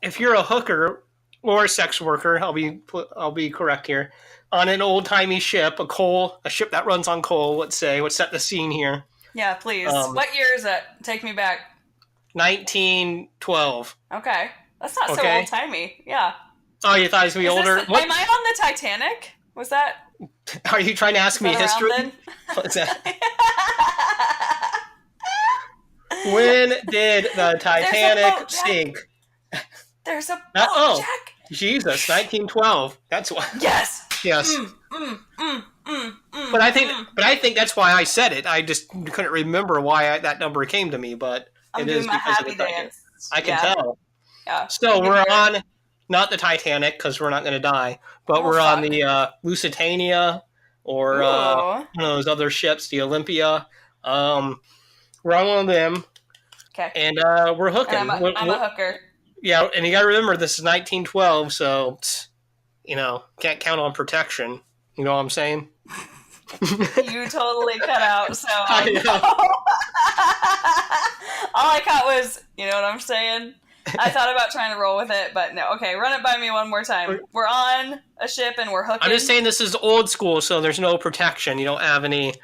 if you're a hooker or a sex worker, I'll be correct here, on an old timey ship, a ship that runs on coal. Let's set the scene here. Yeah, please. What year is it? Take me back. 1912. Okay, that's not so old timey. Yeah. Oh, you thought it was gonna be older? Am I on the Titanic? Was that? Are you trying to ask me history? What's that? When did the Titanic sink? There's a boat, Jack. Jesus, 1912. That's why. Yes. Yes. But I think that's why I said it. I just couldn't remember why that number came to me, but it is because of the Titanic. I can tell. Yeah. So we're on, not the Titanic because we're not going to die, but we're on the Lusitania or one of those other ships, the Olympia. We're on one of them. Okay. And we're hooking. And I'm a hooker. Yeah, and you got to remember this is 1912, so can't count on protection. You know what I'm saying? You totally cut out. So I know. All I caught was, you know what I'm saying? I thought about trying to roll with it, but no. Okay, run it by me one more time. We're on a ship and we're hooking. I'm just saying this is old school, so there's no protection. You don't have any,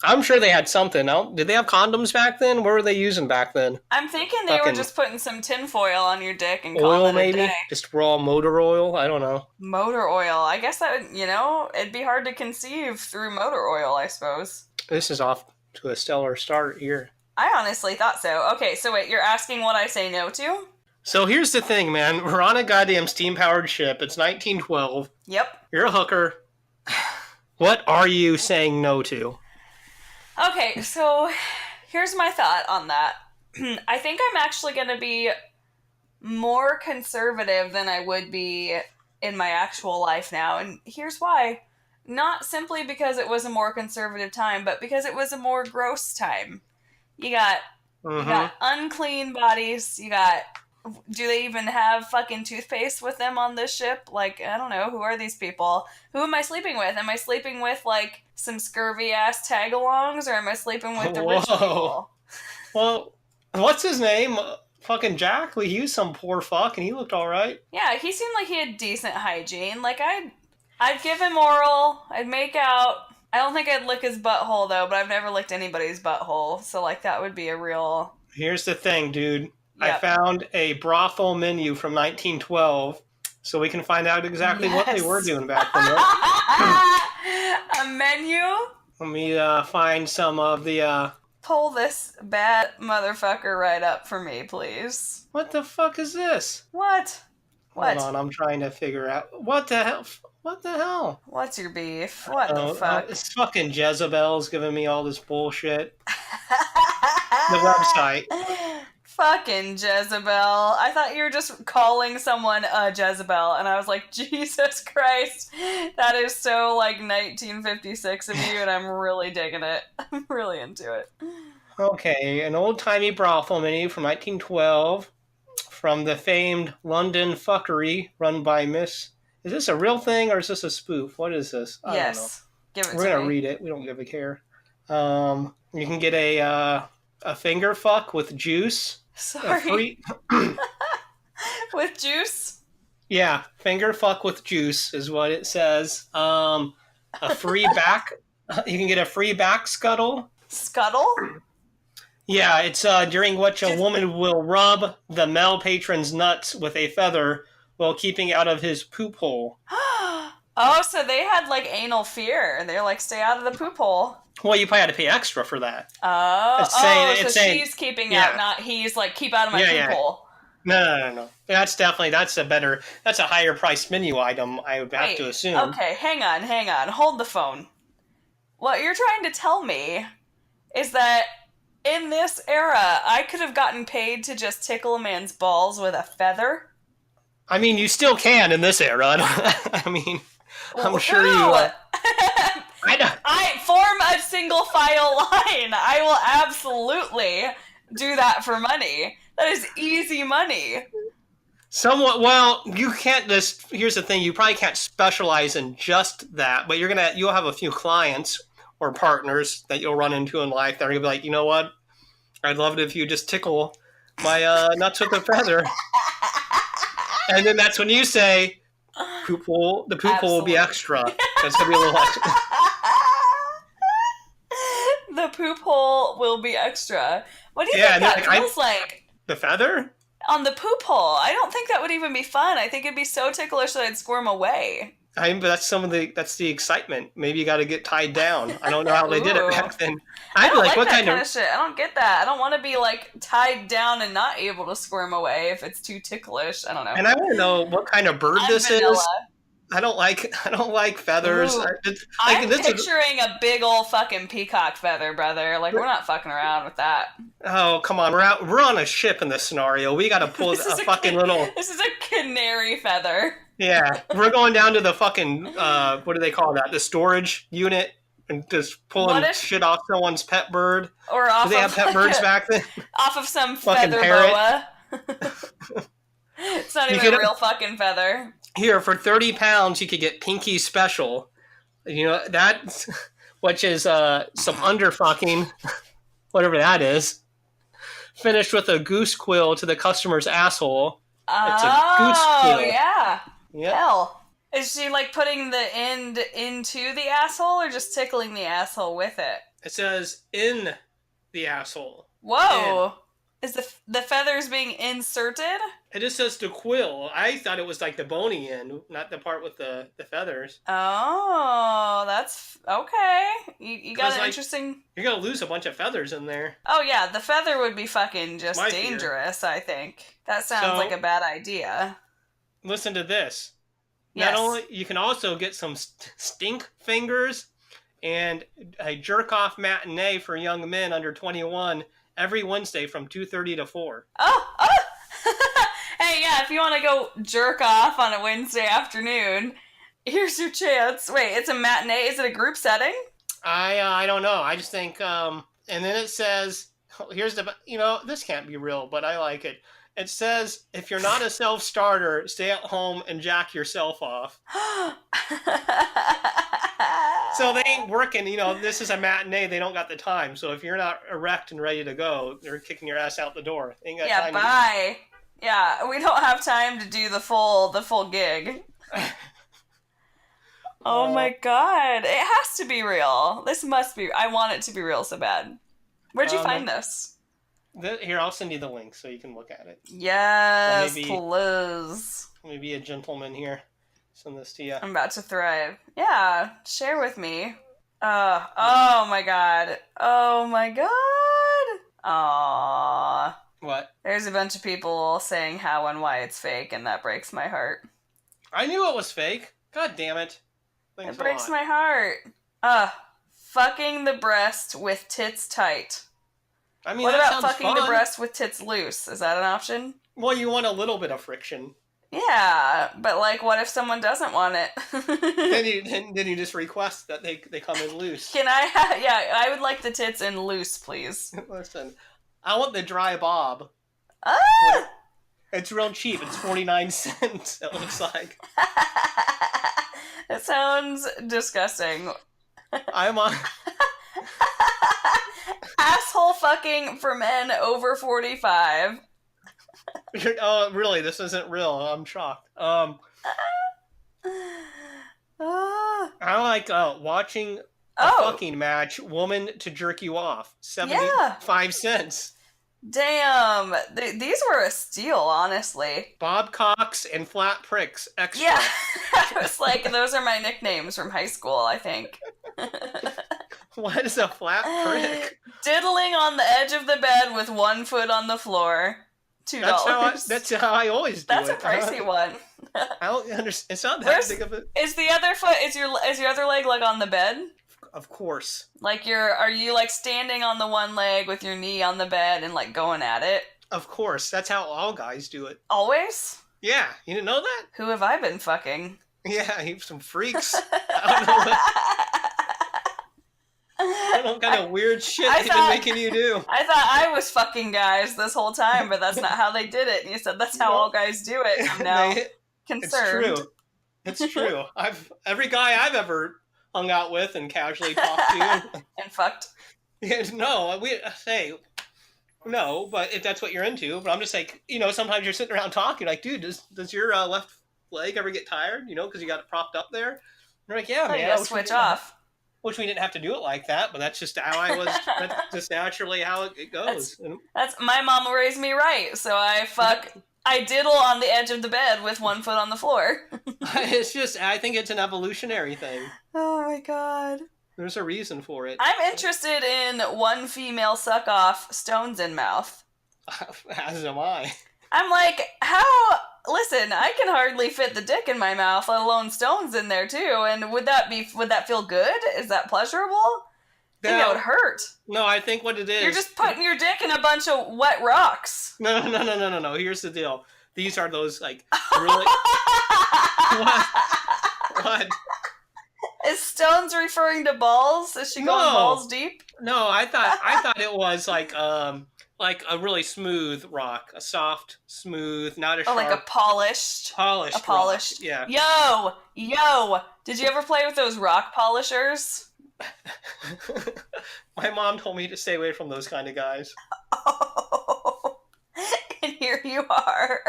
I'm sure they had something. Did they have condoms back then? What were they using back then? I'm thinking they were just putting some tinfoil on your dick and calling it a day. Just raw motor oil? I don't know. Motor oil. I guess that would, it'd be hard to conceive through motor oil, I suppose. This is off to a stellar start here. I honestly thought so. Okay, so wait, you're asking what I say no to? So here's the thing, man. We're on a goddamn steam-powered ship. It's 1912. Yep. You're a hooker. What are you saying no to? Okay, so here's my thought on that. I think I'm actually going to be more conservative than I would be in my actual life now. And here's why. Not simply because it was a more conservative time, but because it was a more gross time. You got unclean bodies. Do they even have fucking toothpaste with them on this ship? Like, I don't know. Who are these people? Who am I sleeping with? Am I sleeping with, like, some scurvy-ass tag-alongs, or am I sleeping with the rich people? Well, what's his name? Fucking Jack? He was some poor fuck, and he looked alright. Yeah, he seemed like he had decent hygiene. Like, I'd give him oral. I'd make out. I don't think I'd lick his butthole, though, but I've never licked anybody's butthole, so, like, that would be a real... Here's the thing, dude. Yep. I found a brothel menu from 1912, so we can find out exactly what they were doing back then. A menu? Let me find some of the... Pull this bad motherfucker right up for me, please. What the fuck is this? What? Hold on, I'm trying to figure out... What the hell? What the hell? What's your beef? What the fuck? It's fucking Jezebels giving me all this bullshit. The website. Fucking Jezebel. I thought you were just calling someone a Jezebel, and I was like, Jesus Christ, that is so, like, 1956 of you, and I'm really digging it. I'm really into it. Okay, an old-timey brothel menu from 1912 from the famed London Fuckery run by Miss... Is this a real thing, or is this a spoof? What is this? I don't know. Give it to me. We're going to read it. We don't give a care. You can get a finger fuck with juice. Sorry. With juice? Yeah, finger fuck with juice is what it says. A free back. You can get a free back scuttle. Scuttle? Yeah, it's during which a woman will rub the male patron's nuts with a feather while keeping out of his poop hole. Oh, so they had, like, anal fear. They're like, stay out of the poop hole. Well, you probably had to pay extra for that. So she's keeping out, not he's like, keep out of my poop hole. No. That's a higher priced menu item, I would have to assume. Okay, hang on. Hold the phone. What you're trying to tell me is that in this era, I could have gotten paid to just tickle a man's balls with a feather? I mean, you still can in this era. I mean, I'm sure you... I form a single file line. I will absolutely do that for money. That is easy money. Somewhat. Well, you can't just... Here's the thing. You probably can't specialize in just that, but you'll have a few clients or partners that you'll run into in life that are going to be like, you know what? I'd love it if you just tickle my nuts with a feather. And then that's when you say, Poophole, the Poophole will be extra. It's going to be a little extra. The Poophole will be extra. What do you think that feels like? The feather? On the Poophole. I don't think that would even be fun. I think it'd be so ticklish that I'd squirm away. But that's the excitement. Maybe you got to get tied down. I don't know how they did it back then. I'd be like, what kind of shit? I don't get that. I don't want to be like tied down and not able to squirm away if it's too ticklish. I don't know. And I want to know what kind of bird this is. I don't like feathers. I'm picturing a big old fucking peacock feather, brother. Like, we're not fucking around with that. Oh, come on. We're on a ship in this scenario. We got to pull a fucking little... This is a canary feather. Yeah. We're going down to the fucking, what do they call that? The storage unit and just pulling shit off someone's pet bird. Or off Did they have pet birds back then? Off of some feather boa. It's not even a real fucking feather. Here, for 30 pounds, you could get Pinky Special. You know, that, which is some underfucking, whatever that is, finished with a goose quill to the customer's asshole. It's a goose quill. Oh, yeah. Yep. Hell. Is she, like, putting the end into the asshole or just tickling the asshole with it? It says, in the asshole. Whoa. In. Is the feathers being inserted? It just says the quill. I thought it was like the bony end, not the part with the feathers. Oh, that's okay. You got an interesting... You're going to lose a bunch of feathers in there. Oh, yeah. The feather would be fucking just dangerous, I think. That sounds like a bad idea. Listen to this. Yes. Not only, you can also get some stink fingers and a jerk-off matinee for young men under 21 every Wednesday from 2:30 to 4. Oh! Hey, yeah, if you want to go jerk off on a Wednesday afternoon, here's your chance. Wait, it's a matinee? Is it a group setting? I don't know. I just think, and then it says, here's the, this can't be real, but I like it. It says, if you're not a self-starter, stay at home and jack yourself off. So they ain't working, this is a matinee, they don't got the time. So if you're not erect and ready to go, they're kicking your ass out the door. They ain't got time bye. Yeah, we don't have time to do the full gig. Oh my god. It has to be real. This must be. I want it to be real so bad. Where'd you find this? Here, I'll send you the link so you can look at it. Yes, please. Let me be a gentleman here. Send this to you. I'm about to thrive. Yeah, share with me. Oh my god. Oh my god. Aww. What? There's a bunch of people saying how and why it's fake, and that breaks my heart. I knew it was fake. God damn it. Thanks it breaks my heart. Fucking the breast with tits tight. I mean, what about fucking the breast with tits loose? Is that an option? Well, you want a little bit of friction. Yeah, but like, what if someone doesn't want it? then you just request that they come in loose. Can I? Yeah, I would like the tits in loose, please. Listen, I want the dry bob. It's real cheap. It's 49 cents. It looks like. It sounds disgusting. I'm on. Asshole fucking for men over 45. Oh, really? This isn't real. I'm shocked. I like watching a fucking match. Woman to jerk you off. 75 cents. Damn. These were a steal, honestly. Bob Cox and Flat Pricks. Extra. Yeah. I was like, those are my nicknames from high school, I think. What is a flat prick? Diddling on the edge of the bed with one foot on the floor. $2. That's how I always do it. That's a pricey one. I don't understand. It's not that big of a... Is the other foot... Is your other leg like on the bed? Of course. Like are you like standing on the one leg with your knee on the bed and like going at it? Of course. That's how all guys do it. Always? Yeah. You didn't know that? Who have I been fucking? Yeah, you have some freaks. I don't know what kind of weird shit they've been making you do. I thought I was fucking guys this whole time, but that's not how they did it. And you said that's how all guys do it. I'm now concerned. It's true. Every guy I've ever hung out with and casually talked to and fucked. Yeah, no, No, but if that's what you're into. But I'm just like, sometimes you're sitting around talking, like, dude, does your left leg ever get tired? Because you got it propped up there. And you're like, yeah, Oh, you man. gotta switch off. Wish we didn't have to do it like that, but that's just how I was. That's just naturally how it goes. That's my mama raised me right, so I diddle on the edge of the bed with one foot on the floor. I think it's an evolutionary thing. Oh my god. There's a reason for it. I'm interested in one female suck off, stones in mouth. As am I. I'm like, listen, I can hardly fit the dick in my mouth, let alone stones in there too. And would that feel good? Is that pleasurable? I think that would hurt. No, I think what it is, you're just putting your dick in a bunch of wet rocks. No. Here's the deal. These are those like really. What? Is stones referring to balls? Is she going balls deep? No, I thought it was like a really smooth rock, a soft, smooth, not a sharp. Oh, like a polished. A polished. Rock. Yeah. Yo! Did you ever play with those rock polishers? My mom told me to stay away from those kind of guys. Oh, and here you are.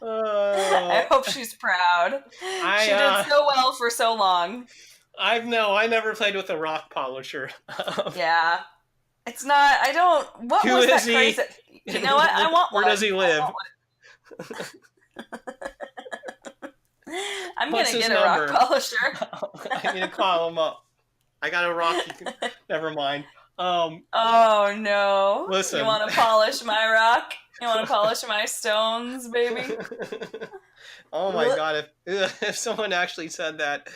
I hope she's proud. She did so well for so long. I never played with a rock polisher. Yeah. It's not, what was that crazy? You know what? I want one. Where does he live? I'm going to get a rock polisher. I need to call him up. I got a rock. Never mind. Oh, no. Listen. You want to polish my rock? You want to polish my stones, baby? Oh, my God. If someone actually said that,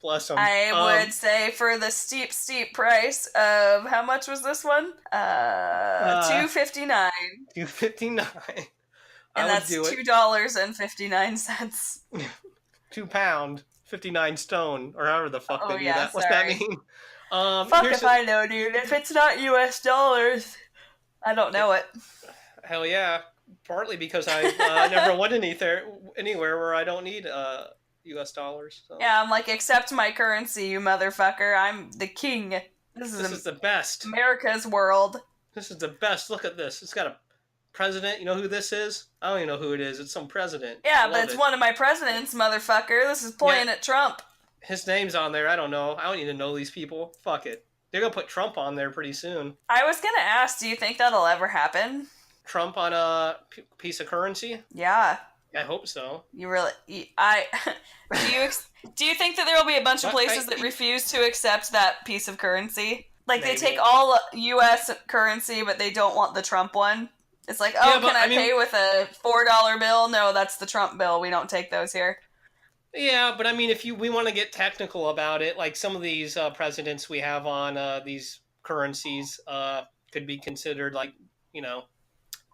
bless them. I would say for the steep price of, how much was this one? $2.59. $2.59. And that's $2.59. £2, 59 stone, or however the fuck they do that. What's sorry. that mean? Fuck if I know, dude. If it's not US dollars, I don't know it. Hell yeah. Partly because I never went anywhere where I don't need US dollars. So. Yeah, I'm like, accept my currency, you motherfucker. I'm the king. This is the best. America's world. This is the best. Look at this. It's got a president. You know who this is? I don't even know who it is. It's some president. Yeah, but it's one of my presidents, motherfucker. This is playing at Trump. His name's on there. I don't know. I don't need to know these people. Fuck it. They're going to put Trump on there pretty soon. I was going to ask, do you think that'll ever happen? Trump on a piece of currency? Yeah. I hope so. Do you think that there will be a bunch of places that refuse to accept that piece of currency? Like, maybe. They take all U.S. currency, but they don't want the Trump one? It's like, can I pay with a $4 bill? No, that's the Trump bill. We don't take those here. Yeah, but I mean, if we want to get technical about it, like some of these presidents we have on these currencies could be considered like,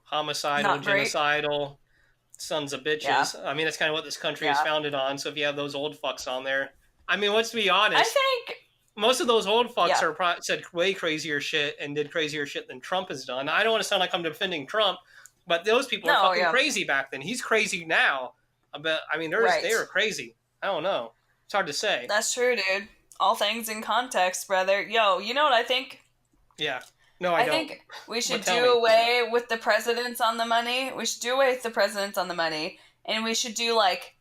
homicidal, genocidal, sons of bitches. Yeah. I mean, that's kind of what this country is founded on. So if you have those old fucks on there, I mean, let's be honest. I think most of those old fucks said way crazier shit and did crazier shit than Trump has done. I don't want to sound like I'm defending Trump, but those people are fucking crazy back then. He's crazy now. But I mean, they were crazy. I don't know. It's hard to say. That's true, dude. All things in context, brother. Yo, you know what I think? Yeah. No, I don't. I think we should do away with the presidents on the money. We should do away with the presidents on the money, and we should do like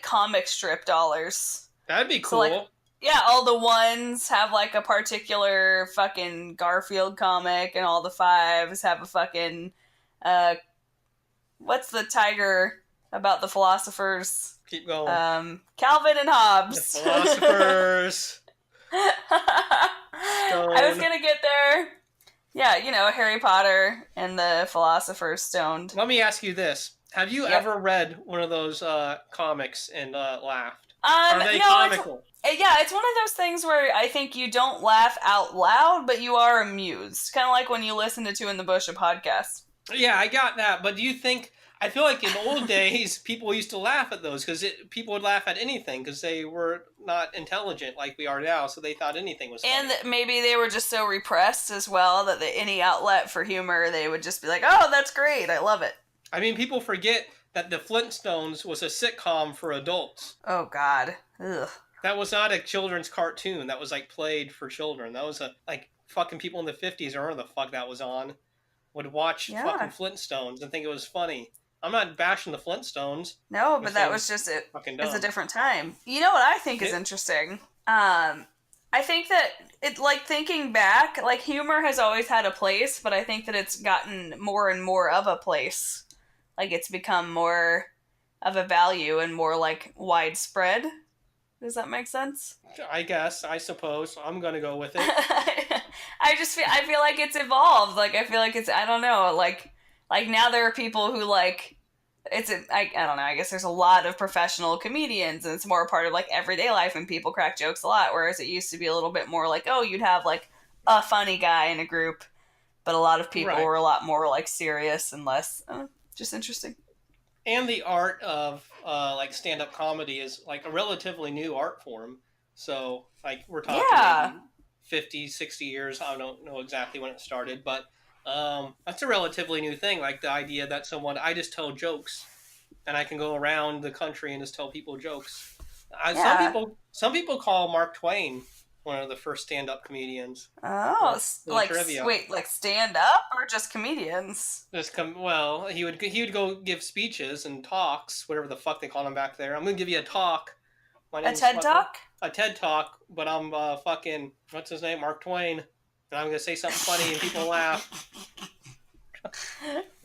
comic strip dollars. That'd be cool. So, all the ones have like a particular fucking Garfield comic, and all the fives have a fucking what's the tiger about the philosophers? Keep going. Calvin and Hobbes. The philosophers. I was gonna get there. Yeah, Harry Potter and the Philosopher's Stone. Let me ask you this. Have you ever read one of those comics and laughed? Are they comical? It's one of those things where I think you don't laugh out loud, but you are amused. Kind of like when you listen to Two in the Bush, a podcast. Yeah, I got that. But do you think... I feel like in old days, people used to laugh at those because people would laugh at anything because they were not intelligent like we are now, so they thought anything was funny. And maybe they were just so repressed as well that any outlet for humor, they would just be like, oh, that's great, I love it. I mean, people forget that the Flintstones was a sitcom for adults. Oh, God. Ugh. That was not a children's cartoon. That was, played for children. That was fucking people in the 50s or whatever the fuck that was on would watch fucking Flintstones and think it was funny. I'm not bashing the Flintstones. No, but that was just it. It's a different time. You know what I think is interesting? I think that it, like, thinking back, like, humor has always had a place, but I think that it's gotten more and more of a place. Like, it's become more of a value and more, like, widespread. Does that make sense? I suppose. I'm gonna go with it. I feel like it's evolved. Like, I feel like it's, I don't know, like now there are people who, like, I don't know, I guess there's a lot of professional comedians and it's more a part of, like, everyday life and people crack jokes a lot, whereas it used to be a little bit more like, oh, you'd have, like, a funny guy in a group, but a lot of people were a lot more, like, serious and less, just interesting. And the art of, like, stand-up comedy is, like, a relatively new art form. So, like, we're talking maybe 50, 60 years. I don't know exactly when it started, but that's a relatively new thing. Like, the idea that I just tell jokes, and I can go around the country and just tell people jokes. Some people call Mark Twain one of the first stand-up comedians. Oh, like, wait, like stand-up or just comedians? Well, he would go give speeches and talks, whatever the fuck they call them back there. I'm gonna give you a talk. A TED Talk? A TED Talk, but I'm fucking, what's his name? Mark Twain. And I'm gonna say something funny and people laugh.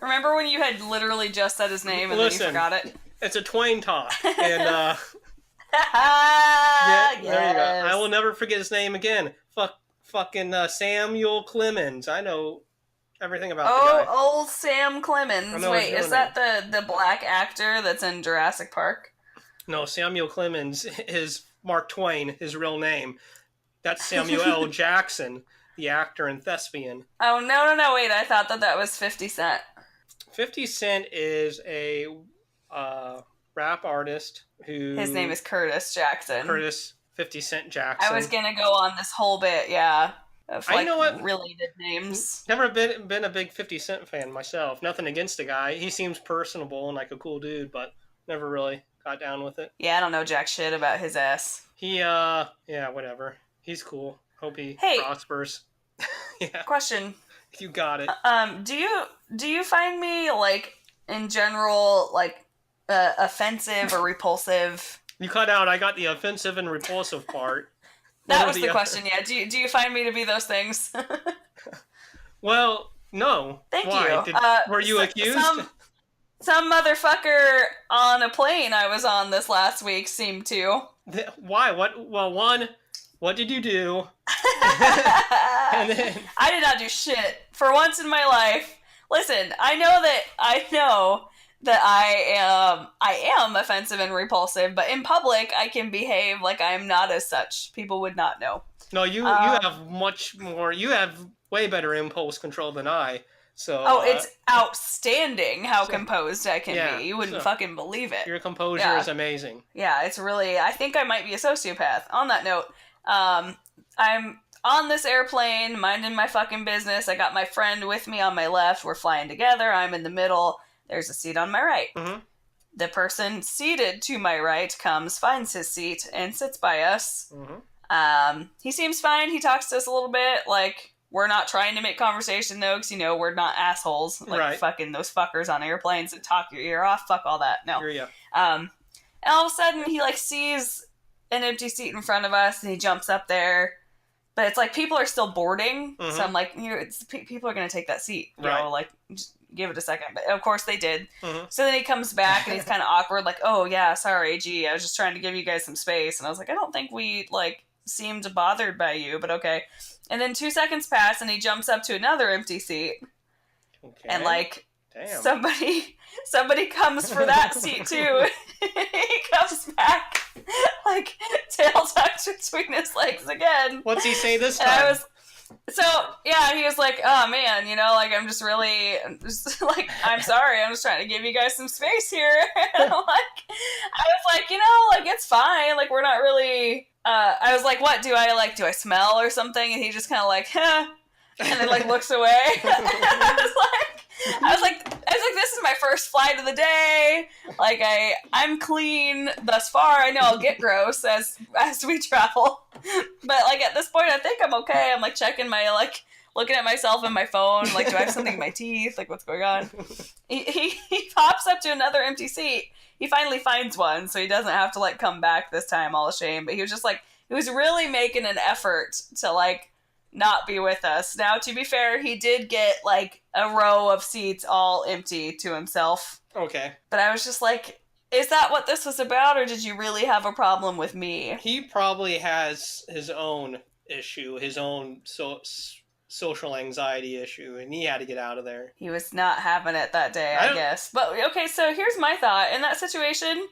Remember when you had literally just said his name and then you forgot it? It's a Twain Talk. And, there you go. I will never forget his name again. Fucking Samuel Clemens. I know everything about the guy. Oh, old Sam Clemens. Wait, is that the black actor that's in Jurassic Park? No, Samuel Clemens is Mark Twain, his real name. That's Samuel L. Jackson, the actor and thespian. Oh, no, wait, I thought that was 50 Cent. 50 Cent is a rap artist who... His name is Curtis Jackson. 50 Cent Jackson. I was gonna go on this whole bit, of, like, related names. Never been a big 50 Cent fan myself. Nothing against the guy. He seems personable and like a cool dude, but never really got down with it. Yeah, I don't know jack shit about his ass. Whatever. He's cool. Hope he prospers. Yeah. Question. You got it. Do you find me, like, in general, like, offensive or repulsive? You cut out. I got the offensive and repulsive part. That was the question. Yeah. Do you find me to be those things? Well, no. Thank you. Were you accused? Some motherfucker on a plane I was on this last week seemed to. Why? What? Well, one. What did you do? And then... I did not do shit. For once in my life. Listen, I know that I am offensive and repulsive, but in public I can behave like I am not as such. People would not know. No, you have much more. You have way better impulse control than I. So. Oh, it's outstanding how composed I can be. You wouldn't fucking believe it. Your composure is amazing. Yeah, it's really. I think I might be a sociopath. On that note, I'm on this airplane, minding my fucking business. I got my friend with me on my left. We're flying together. I'm in the middle. There's a seat on my right. Mm-hmm. The person seated to my right comes, finds his seat, and sits by us. Mm-hmm. He seems fine. He talks to us a little bit. Like, we're not trying to make conversation, though, because, we're not assholes. Like, fucking those fuckers on airplanes that talk your ear off. Fuck all that. No. And all of a sudden, he, like, sees an empty seat in front of us, and he jumps up there. But it's like, people are still boarding. Mm-hmm. So I'm like, people are going to take that seat. You know, like, just give it a second. But of course they did. Mm-hmm. So then he comes back and he's kind of awkward, like, oh yeah, sorry, gee, I was just trying to give you guys some space. And I was like, I don't think we, like, seemed bothered by you, but okay. And then 2 seconds pass and he jumps up to another empty seat. Okay. And, like, damn. Somebody comes for that seat too. He comes back, like, tail tucked between his legs again. What's he say this time? He was like, oh man, like, I'm just like, I'm sorry, I'm just trying to give you guys some space here. And I was like, it's fine, like, we're not really, I was like, what, do I smell or something? And he just kind of like, huh, and then, like, looks away. I was like, this is my first flight of the day. Like, I'm clean thus far. I know I'll get gross as we travel. But, like, at this point, I think I'm okay. I'm, like, checking my, like, looking at myself in my phone. Like, do I have something in my teeth? Like, what's going on? He pops up to another empty seat. He finally finds one, so he doesn't have to, like, come back this time all ashamed. But he was just, like, he was really making an effort to, like, not be with us. Now, to be fair, he did get, like, a row of seats all empty to himself. Okay. But I was just like, is that what this was about, or did you really have a problem with me? He probably has his own issue, his own social anxiety issue, and he had to get out of there. He was not having it that day, I guess. But, okay, so here's my thought. In that situation,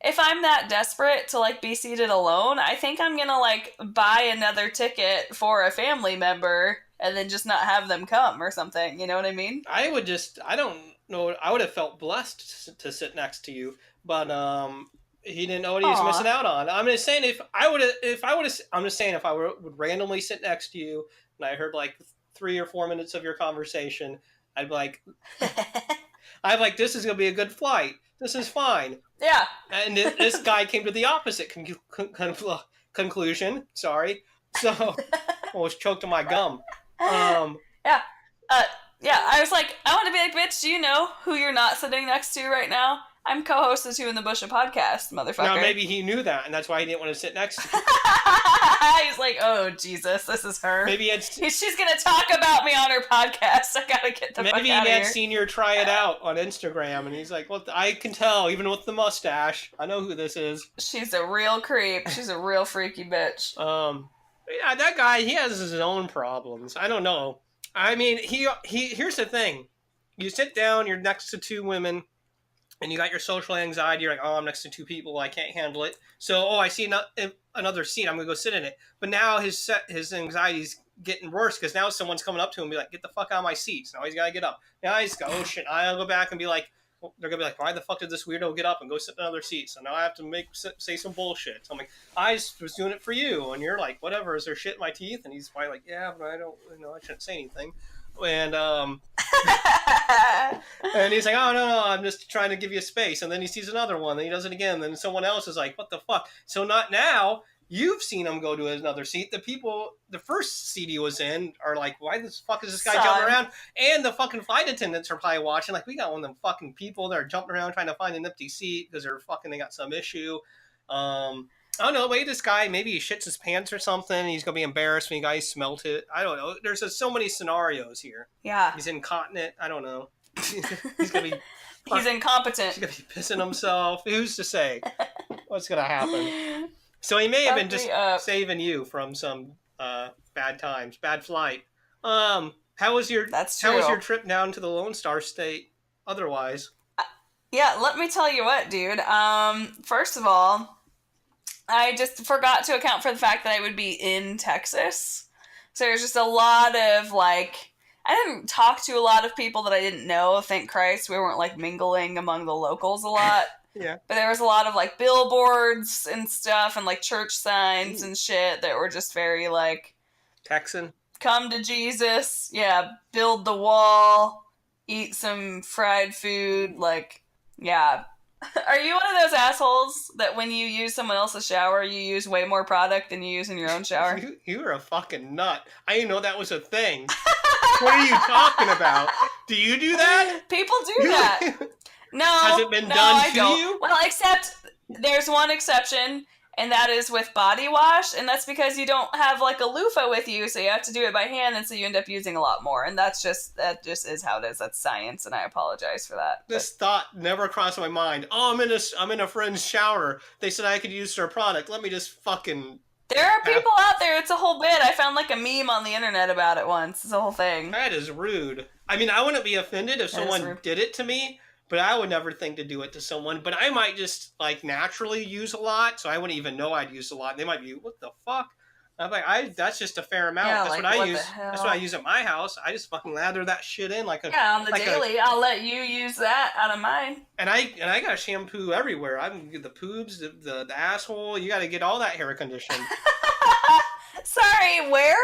if I'm that desperate to, like, be seated alone, I think I'm gonna, like, buy another ticket for a family member and then just not have them come or something. You know what I mean? I don't know, I would have felt blessed to sit next to you, but he didn't know what he was missing out on. I'm just saying if I would randomly sit next to you and I heard like 3 or 4 minutes of your conversation, I'd be like, this is gonna be a good flight. This is fine. Yeah. And this guy came to the opposite conclusion. Sorry. So I was choked on my gum. Yeah. Yeah, I was like, I want to be like, bitch, do you know who you're not sitting next to right now? I'm co-host of Two in the Bush, a podcast, motherfucker. Now, maybe he knew that, and that's why he didn't want to sit next to you. He's like, oh, Jesus, this is her. Maybe she's going to talk about me on her podcast. I got to get the fuck out of here. Maybe he had seen her try it out on Instagram, and he's like, well, I can tell, even with the mustache. I know who this is. She's a real creep. She's a real freaky bitch. Yeah, that guy, he has his own problems. I don't know. I mean, he here's the thing. You sit down, you're next to 2 women, and you got your social anxiety. You're like, oh, I'm next to 2 people. I can't handle it. So, I see another seat. I'm going to go sit in it. But now his anxiety's getting worse because now someone's coming up to him and be like, get the fuck out of my seat. So now he's got to get up. Now he's go, oh, shit. I'll go back and be like, they're going to be like, why the fuck did this weirdo get up and go sit in another seat? So now I have to say some bullshit. So I'm like, I was doing it for you. And you're like, whatever, is there shit in my teeth? And he's probably like, yeah, but I don't, I shouldn't say anything. And and he's like, oh, no, I'm just trying to give you space. And then he sees another one, and he does it again. Then someone else is like, what the fuck? So not now. You've seen him go to another seat. The first seat he was in are like, why the fuck is this guy jumping around? And the fucking flight attendants are probably watching. Like, we got one of them fucking people that are jumping around trying to find an empty seat because they got some issue. I don't know. Maybe this guy, maybe he shits his pants or something. He's going to be embarrassed when you guys smelt it. I don't know. There's so many scenarios here. Yeah. He's incontinent. I don't know. He's going to be... He's incompetent. He's going to be pissing himself. Who's to say what's going to happen? So he may have been just saving you from some bad times, bad flight. How was your trip down to the Lone Star State otherwise? Yeah, let me tell you what, dude. First of all, I just forgot to account for the fact that I would be in Texas. So there's just a lot of, like, I didn't talk to a lot of people that I didn't know, thank Christ. We weren't, like, mingling among the locals a lot. Yeah. But there was a lot of, like, billboards and stuff and, like, church signs and shit that were just very, like... Texan? Come to Jesus. Yeah, build the wall. Eat some fried food. Like, yeah. Are you one of those assholes that when you use someone else's shower, you use way more product than you use in your own shower? You're a fucking nut. I didn't know that was a thing. What are you talking about? Do you do that? People do that. No, has it been done to don't. you? Well, except there's one exception, and that is with body wash, and that's because you don't have like a loofah with you, so you have to do it by hand, and so you end up using a lot more, and that just is how it is. That's science, and I apologize for that. This thought never crossed my mind. Oh, I'm in a friend's shower. They said I could use their product. Let me just fucking. There are people out there. It's a whole bit. I found like a meme on the internet about it once. It's a whole thing. That is rude. I mean, I wouldn't be offended if someone did it to me. But I would never think to do it to someone. But I might just, like, naturally use a lot, so I wouldn't even know I'd use a lot. They might be, what the fuck? I'm like, that's just a fair amount. Yeah, that's like, what I use. That's what I use at my house. I just fucking lather that shit in like a... Yeah, on the daily. I'll let you use that out of mine. And I got shampoo everywhere. I can get the poobs, the asshole. You got to get all that hair conditioned. Sorry, where?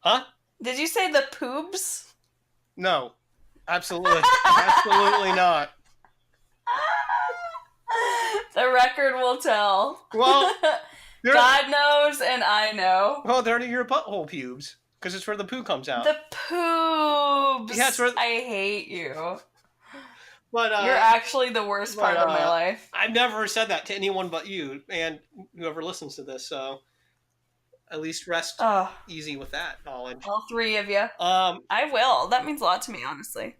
Huh? Did you say the poobs? No. Absolutely. Absolutely not. The record will tell. Well, God knows and I know. Well, they're your butthole pubes. Because it's where the poo comes out. The poobs! Yeah, where... I hate you. But, you're actually the worst part of my life. I've never said that to anyone but you and whoever listens to this, so at least rest easy with that knowledge. All three of you. I will. That means a lot to me, honestly.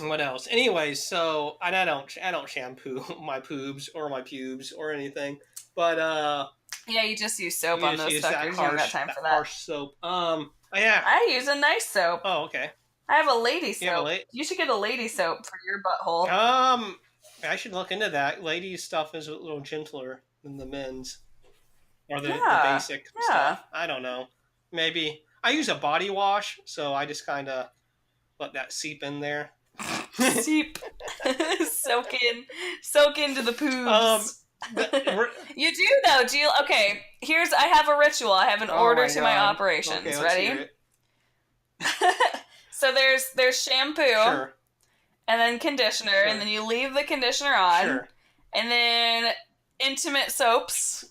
What else? Anyways, so I don't shampoo my poobs or my pubes or anything, but yeah, you just use soap on those suckers. You don't got time for that. Harsh soap. Yeah. I use a nice soap. Oh, okay. I have a lady soap. You should get a lady soap for your butthole. I should look into that. Ladies' stuff is a little gentler than the men's. Or the basic stuff. I don't know. Maybe. I use a body wash, so I just kind of let that seep in there. Seep. Soak into the poobs. You do, though. Okay, I have a ritual. I have an order to my operations. Okay, ready? So there's shampoo, sure. And then conditioner, sure. And then you leave the conditioner on, sure. And then intimate soaps,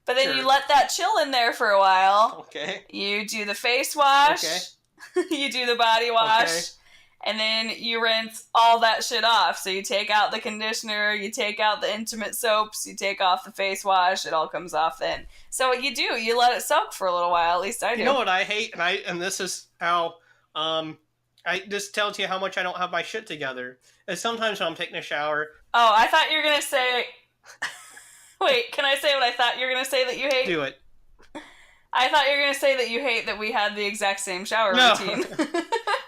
but then you let that chill in there for a while. Okay. You do the face wash, okay. You do the body wash, okay. And then you rinse all that shit off. So you take out the conditioner, you take out the intimate soaps, you take off the face wash, it all comes off then. So what you do, you let it soak for a little while, at least I do. You know what I hate, and this is how... this tells you how much I don't have my shit together. And sometimes when I'm taking a shower... Oh, I thought you were going to say... Wait, can I say what I thought you were going to say that you hate? Do it. I thought you were going to say that you hate that we had the exact same shower routine.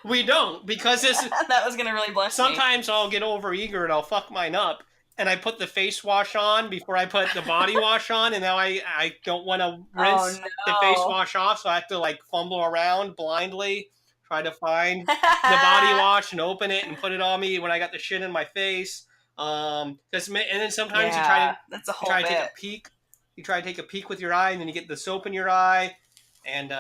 We don't, because this... That was going to really bless me. Sometimes I'll get over-eager and I'll fuck mine up, and I put the face wash on before I put the body wash on, and now I don't want to rinse the face wash off, so I have to, fumble around blindly, try to find the body wash and open it and put it on me when I got the shit in my face. And then sometimes you try to take a peek. You try to take a peek with your eye, and then you get the soap in your eye, and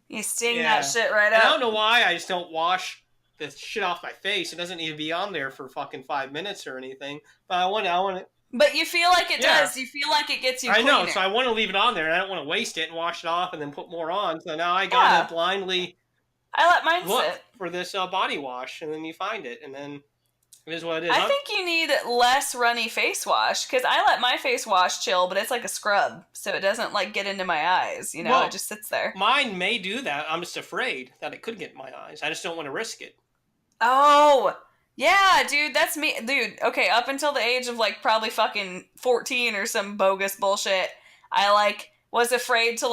you sting that shit right up. I don't know why I just don't wash the shit off my face. It doesn't need to be on there for fucking 5 minutes or anything. But I want to. But you feel like it does. You feel like it gets you cleaner. I know, so I want to leave it on there, and I don't want to waste it and wash it off and then put more on. So now I gotta blindly. I let mine look sit for this body wash, and then you find it, and then it is what it is. I think you need less runny face wash, because I let my face wash chill, but it's like a scrub, so it doesn't get into my eyes. It just sits there. Mine may do that. I'm just afraid that it could get in my eyes. I just don't want to risk it. Oh, yeah, dude, that's me. Dude, okay, up until the age of probably fucking 14 or some bogus bullshit, I was afraid to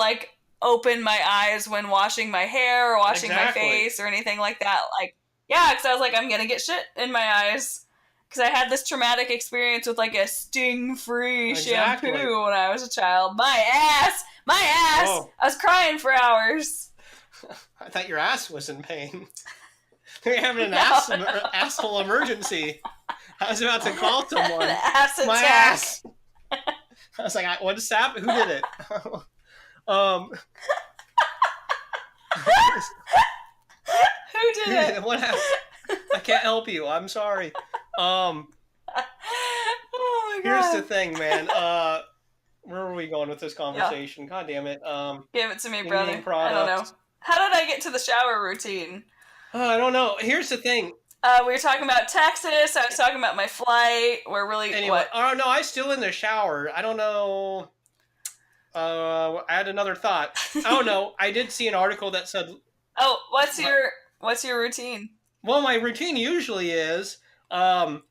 open my eyes when washing my hair or washing my face or anything like that. Because I was I'm gonna get shit in my eyes. Because I had this traumatic experience with a sting-free shampoo when I was a child. My ass! Oh. I was crying for hours. I thought your ass was in pain. You're having an asshole emergency. I was about to call someone. An ass attack. My ass! I was like, what just happened? Who did it? Who did it? What happened? I can't help you. I'm sorry. Oh my God. Here's the thing, man. Where are we going with this conversation? Yeah. God damn it. Give it to me, brother. I don't know. How did I get to the shower routine? I don't know. Here's the thing. We were talking about Texas. I was talking about my flight. We're really... Anyway, what? Oh, no, I'm still in the shower. I don't know. I had another thought. I don't know. I did see an article that said... Oh, what's your routine? Well, my routine usually is... well,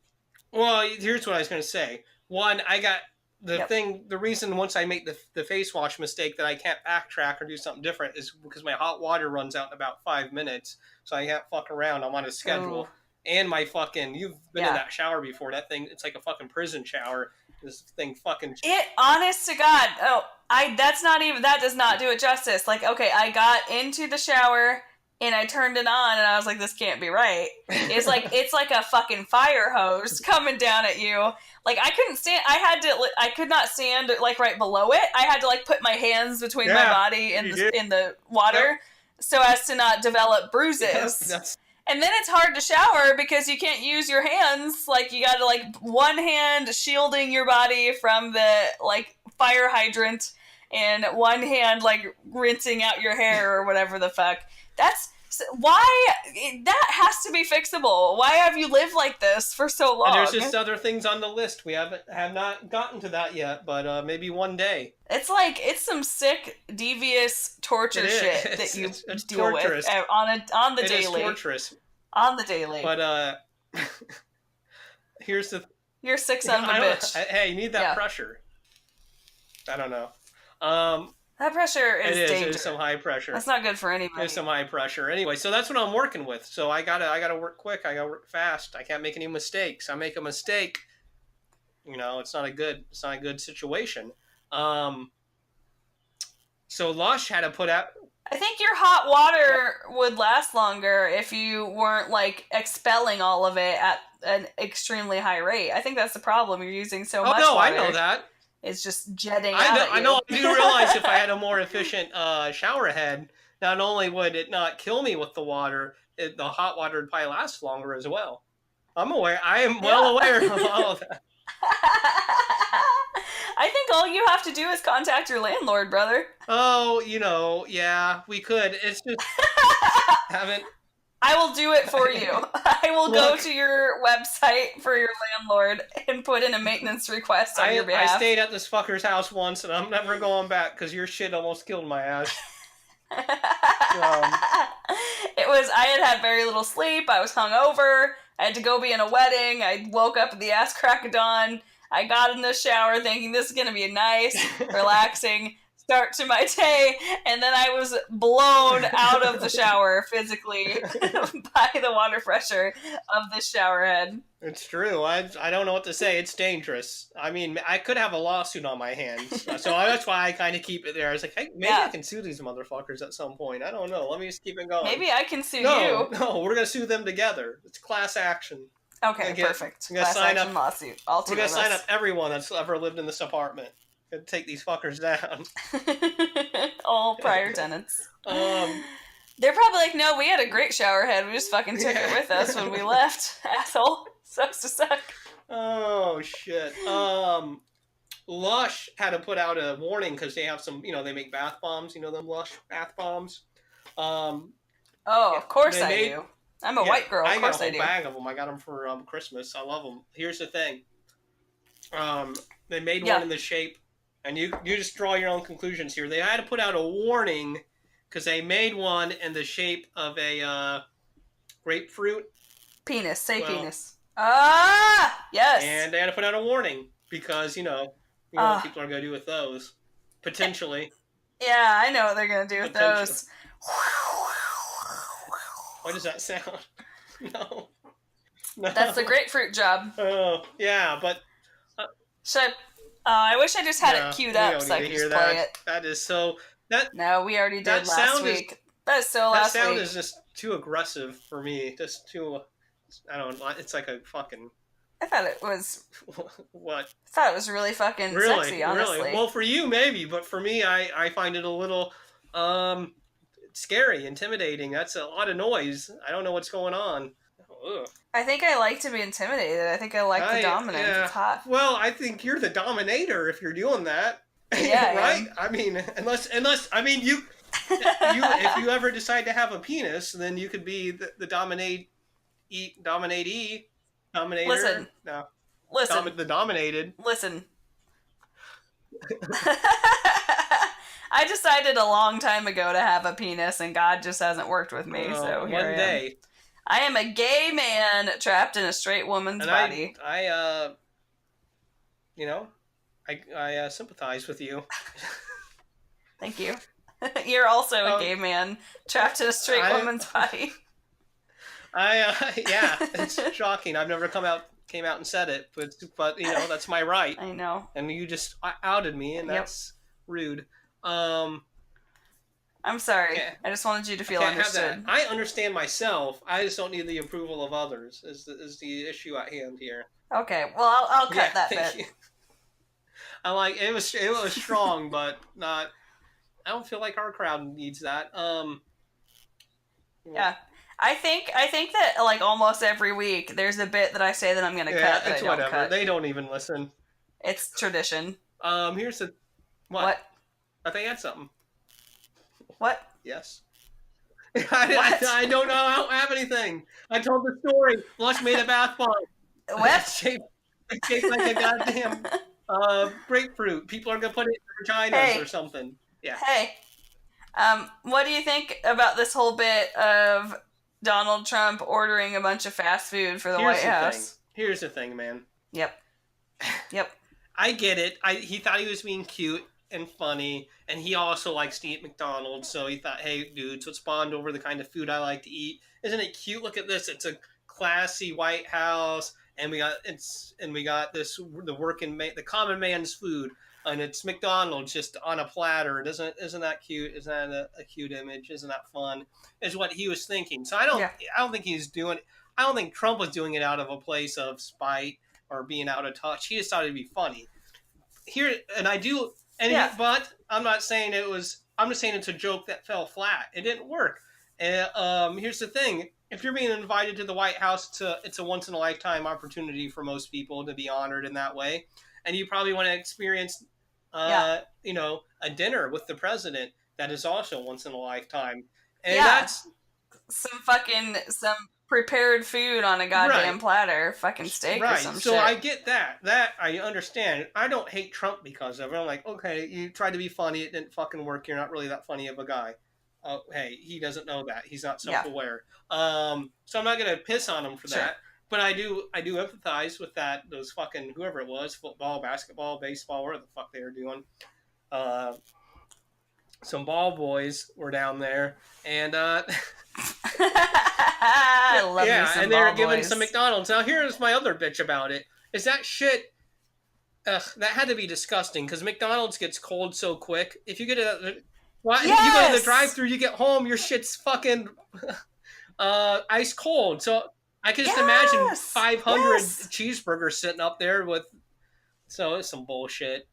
here's what I was going to say. One, I got the reason once I make the face wash mistake that I can't backtrack or do something different is because my hot water runs out in about 5 minutes. So I can't fuck around. I'm on a schedule. Oh. And my fucking... You've been in that shower before. That thing, it's like a fucking prison shower. This thing fucking... honest to God. Oh, that does not do it justice. Okay, I got into the shower and I turned it on and I was like, this can't be right. It's it's like a fucking fire hose coming down at you. I couldn't stand... I could not stand right below it. I had to put my hands between my body in the water so as to not develop bruises. And then it's hard to shower because you can't use your hands. You gotta one hand shielding your body from the fire hydrant and one hand like rinsing out your hair or whatever the fuck. That's why that has to be fixable. Why have you lived like this for so long? And there's just other things on the list. We have not gotten to that yet, but maybe one day. It's some sick, devious torture shit that you deal torturous. With on the daily. It is torturous. On the daily. But here's the. You're sick son of a bitch. Hey, you need that pressure. I don't know. That pressure is dangerous. It is some high pressure. That's not good for anybody. It's some high pressure. Anyway, so that's what I'm working with. So I gotta work quick. I gotta work fast. I can't make any mistakes. I make a mistake, it's not a good situation. So Lush had to put out. I think your hot water would last longer if you weren't like expelling all of it at an extremely high rate. I think that's the problem. You're using so much water. Oh no, I know that. It's just jetting out at you. I know. I do realize if I had a more efficient shower head, not only would it not kill me with the water, the hot water would probably last longer as well. I'm aware. I am well aware of all of that. I think all you have to do is contact your landlord, brother. Oh, yeah, we could. It's just haven't. I will do it for you. I will go to your website for your landlord and put in a maintenance request on your behalf. I stayed at this fucker's house once, and I'm never going back because your shit almost killed my ass. I had very little sleep. I was hungover. I had to go be in a wedding. I woke up at the ass crack of dawn. I got in the shower thinking this is going to be a nice, relaxing start to my day, and then I was blown out of the shower physically by the water pressure of this shower head. It's true. I don't know what to say. It's dangerous. I mean, I could have a lawsuit on my hands. So that's why I kind of keep it there. I was like, hey, maybe I can sue these motherfuckers at some point. I don't know. Let me just keep it going. Maybe I can sue you. No, we're going to sue them together. It's class action. Okay, perfect. Class action lawsuit. We're going to sign up everyone that's ever lived in this apartment. And take these fuckers down. All prior tenants. They're probably like, no, we had a great shower head. We just fucking took it with us when we left. Asshole. Sucks to suck. Oh, shit. Lush had to put out a warning because they have some, they make bath bombs. You know them Lush bath bombs? Of course I do. I'm a white girl. Of course I do. I got a whole bag of them. I got them for Christmas. I love them. Here's the thing. They made one in the shape. And you just draw your own conclusions here. They had to put out a warning because they made one in the shape of a grapefruit. Penis. Say penis. Ah! Yes! And they had to put out a warning because, you know what people are going to do with those. Potentially. Yeah, I know what they're going to do with those. What does that sound? No. That's the grapefruit job. Oh, yeah, but... I wish I just had it queued up so I could just play it. That is so... No, we already did last week. That is so last week. That sound is just too aggressive for me. Just too... I don't know. It's like a fucking... I thought it was... What? I thought it was really fucking sexy, honestly. Really? Well, for you, maybe. But for me, I find it a little... scary, intimidating. That's a lot of noise. I don't know what's going on. Ugh. I think I like to be intimidated. I think I like the dominance. Yeah. It's hot. Well, I think you're the dominator if you're doing that. Yeah, right? Yeah. I mean, unless I mean you if you ever decide to have a penis, then you could be the dominator. Listen. No. Listen. The dominated. Listen. I decided a long time ago to have a penis, and God just hasn't worked with me. So here one day. I am a gay man trapped in a straight woman's body. I sympathize with you. Thank you. You're also a gay man trapped in a straight woman's body. Yeah, it's shocking. I've never came out and said it, but that's my right. I know. And you just outed me, and that's rude. I'm sorry. I just wanted you to feel understood. I understand myself. I just don't need the approval of others. Is the issue at hand here? Okay. Well, I'll cut that bit. You. I like it was strong, but not. I don't feel like our crowd needs that. Yeah. I think that like almost every week there's a bit that I say that I'm going to cut. It's whatever. They don't even listen. It's tradition. Here's the. What? I think that's something. What? Yes. I don't know. I don't have anything. I told the story. Lush made a bath bomb. What? Shaped like a goddamn grapefruit. People are gonna put it in their vaginas or something. Yeah. Hey. What do you think about this whole bit of Donald Trump ordering a bunch of fast food for the White House? Here's the thing, man. Yep. I get it. He thought he was being cute and funny, and he also likes to eat McDonald's, so he thought, hey, dudes, let's bond over the kind of food I like to eat. Isn't it cute? Look at this. It's a classy White House, and we got this the common man's food, and it's McDonald's just on a platter. Isn't that cute? Isn't that a cute image? Isn't that fun? Is what he was thinking. So I don't think he's doing. I don't think Trump was doing it out of a place of spite or being out of touch. He just thought it'd be funny. But I'm not saying it was. I'm just saying it's a joke that fell flat. It didn't work. And here's the thing: if you're being invited to the White House, it's a once in a lifetime opportunity for most people to be honored in that way, and you probably want to experience, a dinner with the president that is also once in a lifetime. And that's some prepared food on a goddamn platter, fucking steak or some shit. So I get that. That I understand. I don't hate Trump because of it. I'm like, okay, you tried to be funny, it didn't fucking work. You're not really that funny of a guy. Oh, hey, he doesn't know that. He's not self-aware. So I'm not gonna piss on him for that. But I do empathize with that. Those fucking whoever it was, football, basketball, baseball, whatever the fuck they were doing. Some ball boys were down there, and I love me some and they were giving boys. some McDonald's. Now here's my other bitch about it. Is that shit? That had to be disgusting because McDonald's gets cold so quick. If you get you go to the drive-thru, you get home, your shit's fucking ice cold. So I can just imagine 500 cheeseburgers sitting up there with. So it's some bullshit.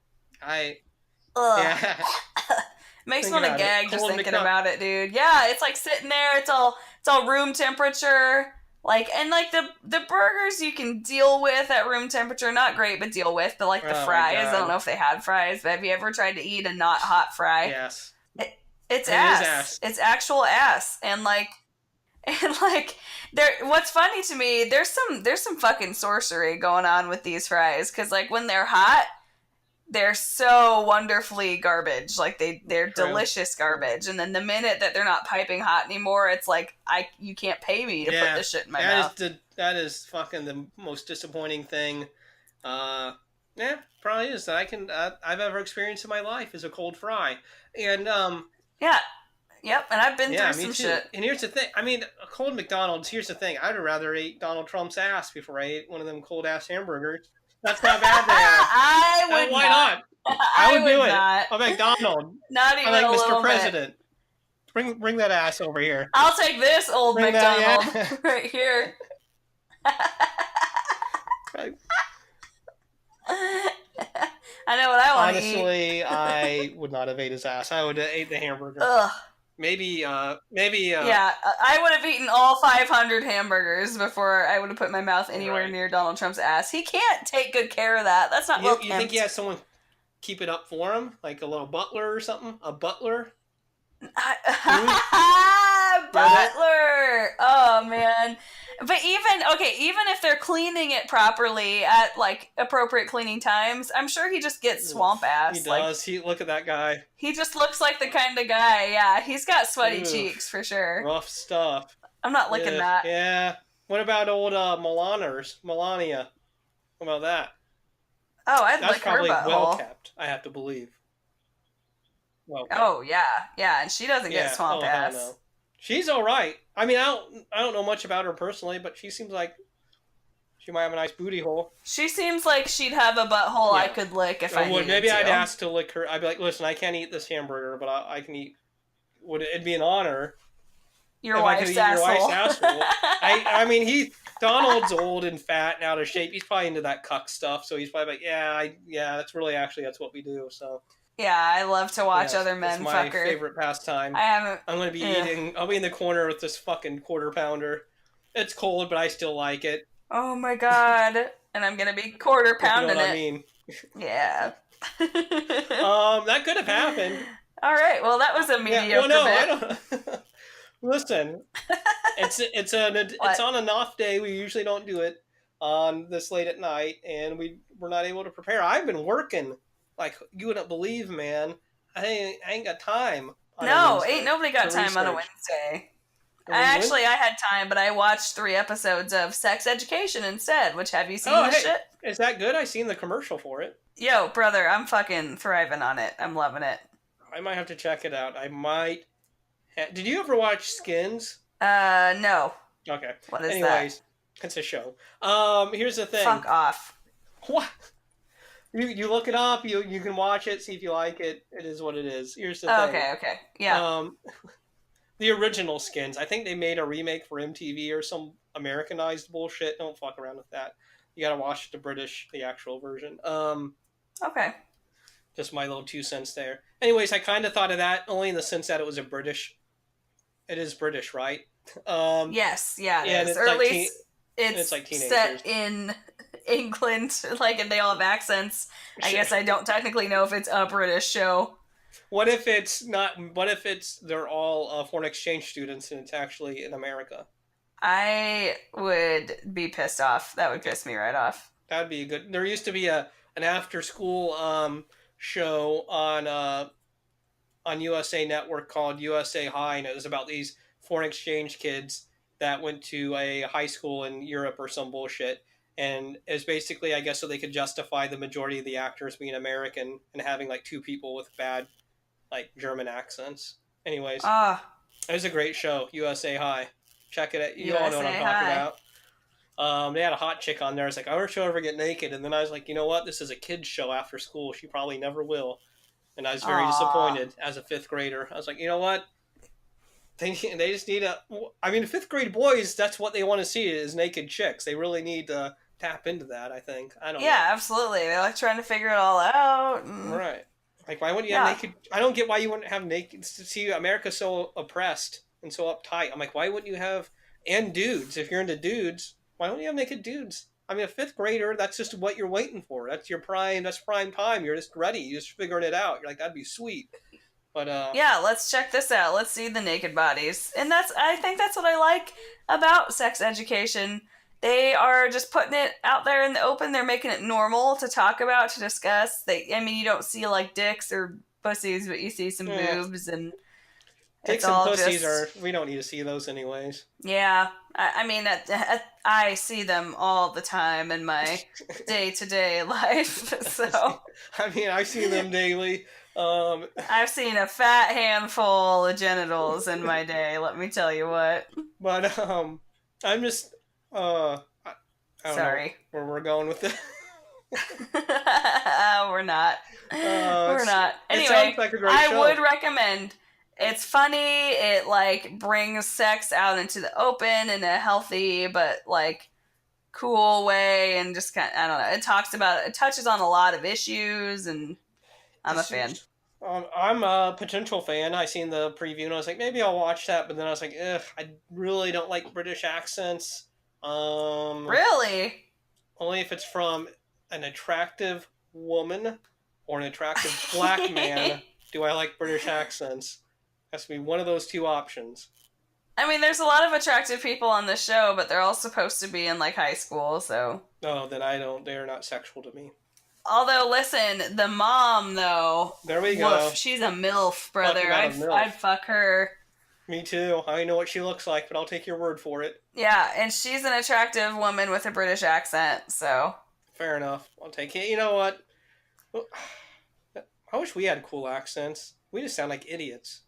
Makes me want to gag just thinking about it, dude. Yeah, it's like sitting there. It's all room temperature. And the burgers you can deal with at room temperature, not great, but deal with. But the fries, I don't know if they had fries. But have you ever tried to eat a not hot fry? Yes. It's ass. It's actual ass. What's funny to me, there's some fucking sorcery going on with these fries because when they're hot, they're so wonderfully garbage. They're delicious garbage. And then the minute that they're not piping hot anymore, it's you can't pay me to put this shit in my mouth. That is fucking the most disappointing thing. Probably is that I've ever experienced in my life is a cold fry. And Yep, and I've been through some shit. And here's the thing. I mean, a cold McDonald's, here's the thing. I'd rather eat Donald Trump's ass before I ate one of them cold ass hamburgers. That's not bad there. Why not? I would do it. I'm McDonald. Not even a little Mr. President. Bring that ass over here. I'll take this old McDonald right here. I know what I want to eat. Honestly, I would not have ate his ass. I would have ate the hamburger. Ugh. Maybe. Yeah, I would have eaten all 500 hamburgers before I would have put my mouth anywhere near Donald Trump's ass. He can't take good care of that. That's not well. You think he has someone keep it up for him, like a little butler or something? A butler. Butler. Oh man. But even if they're cleaning it properly at appropriate cleaning times, I'm sure he just gets swamp ass. He does. Look at that guy. He just looks like the kind of guy. Yeah, he's got sweaty cheeks for sure. Rough stuff. I'm not licking that. Yeah. What about old Melania? What about that? Oh, I'd lick her butthole. That's probably well kept. I have to believe. Well kept. Oh yeah, and she doesn't get swamp ass. No. She's all right. I mean, I don't know much about her personally, but she seems like she might have a nice booty hole. She seems like she'd have a butthole I could lick if I needed to. Maybe I'd ask to lick her. I'd be like, listen, I can't eat this hamburger, but I can eat. It'd be an honor. Your wife's asshole. I mean, Donald's old and fat and out of shape. He's probably into that cuck stuff, so he's probably like, that's what we do. So. Yeah, I love to watch other men fuck her. It's my favorite pastime. I'm going to be eating. I'll be in the corner with this fucking quarter pounder. It's cold, but I still like it. Oh my god! And I'm going to be quarter pounding you know what I mean? Yeah. That could have happened. All right. Well, that was a mediocre no, bit. I don't. Listen, it's on an off day. We usually don't do it on this late at night, and we're not able to prepare. I've been working like you wouldn't believe, man. I ain't got time. No, ain't nobody got time on a Wednesday. I had time, but I watched 3 episodes of Sex Education instead. Which, have you seen this shit? Is that good? I seen the commercial for it. Yo, brother, I'm fucking thriving on it. I'm loving it. I might have to check it out. I might. Did you ever watch Skins? No. Okay. What is Anyways, that? It's a show. Here's the thing. Fuck off. What? You look it up. You can watch it. See if you like it. It is what it is. Here's the thing. Okay. Yeah. The original Skins. I think they made a remake for MTV or some Americanized bullshit. Don't fuck around with that. You gotta watch the actual version. Okay. Just my little 2 cents there. Anyways, I kind of thought of that only in the sense that it was a British. It is British, right? Yes, yeah, it is. It's or like at least it's like set in England, like, and they all have accents. I guess I don't technically know if it's a British show. What if it's not? What if they're all foreign exchange students and it's actually in America? I would be pissed off. That would piss me right off. That'd be good. There used to be an after school show on USA Network called USA High, and it was about these foreign exchange kids that went to a high school in Europe or some bullshit. And it was basically, I guess, so they could justify the majority of the actors being American and having like 2 people with bad, like, German accents. Anyways, it was a great show, USA High. Check it out. You all know what I'm talking about. They had a hot chick on there. I was like, I wish she'll ever get naked. And then I was like, you know what? This is a kid's show after school. She probably never will. And I was very disappointed as a 5th grader. I was like, you know what? They just need I mean, 5th grade boys, that's what they want to see is naked chicks. They really need to tap into that, I think. I don't know. Yeah, absolutely. They're like trying to figure it all out. Right. Like, why wouldn't you have naked... I don't get why you wouldn't have naked... See, America's so oppressed and so uptight. I'm like, why wouldn't you have... And dudes. If you're into dudes, why don't you have naked dudes? I mean, a 5th grader, that's just what you're waiting for. That's prime time. You're just ready. You're just figuring it out. You're like, that'd be sweet. But yeah, let's check this out. Let's see the naked bodies. And I think that's what I like about Sex Education. They are just putting it out there in the open. They're making it normal to talk about, to discuss. You don't see like dicks or pussies, but you see some boobs and dicks and pussies we don't need to see those anyways. Yeah, I mean, I see them all the time in my day-to-day life. So I mean, I see them daily. I've seen a fat handful of genitals in my day, let me tell you what. But I'm just I don't sorry know where we're going with it. We're not. We're not. Anyway, it sounds like a great show. I would recommend. It's funny. It like brings sex out into the open in a healthy but like cool way, and just kind of, I don't know. It touches on a lot of issues, and I'm a fan. I'm a potential fan. I seen the preview and I was like, maybe I'll watch that, but then I was like, ugh, I really don't like British accents. Really? Only if it's from an attractive woman or an attractive black man do I like British accents. Has to be one of those 2 options. I mean, there's a lot of attractive people on this show, but they're all supposed to be in like high school, so. Oh, then I don't. They're not sexual to me. Although, listen, the mom, though. There we go. Woof, she's a MILF, brother. I'd fuck her. Me too. I know what she looks like, but I'll take your word for it. Yeah, and she's an attractive woman with a British accent, so. Fair enough. I'll take it. You know what? I wish we had cool accents. We just sound like idiots.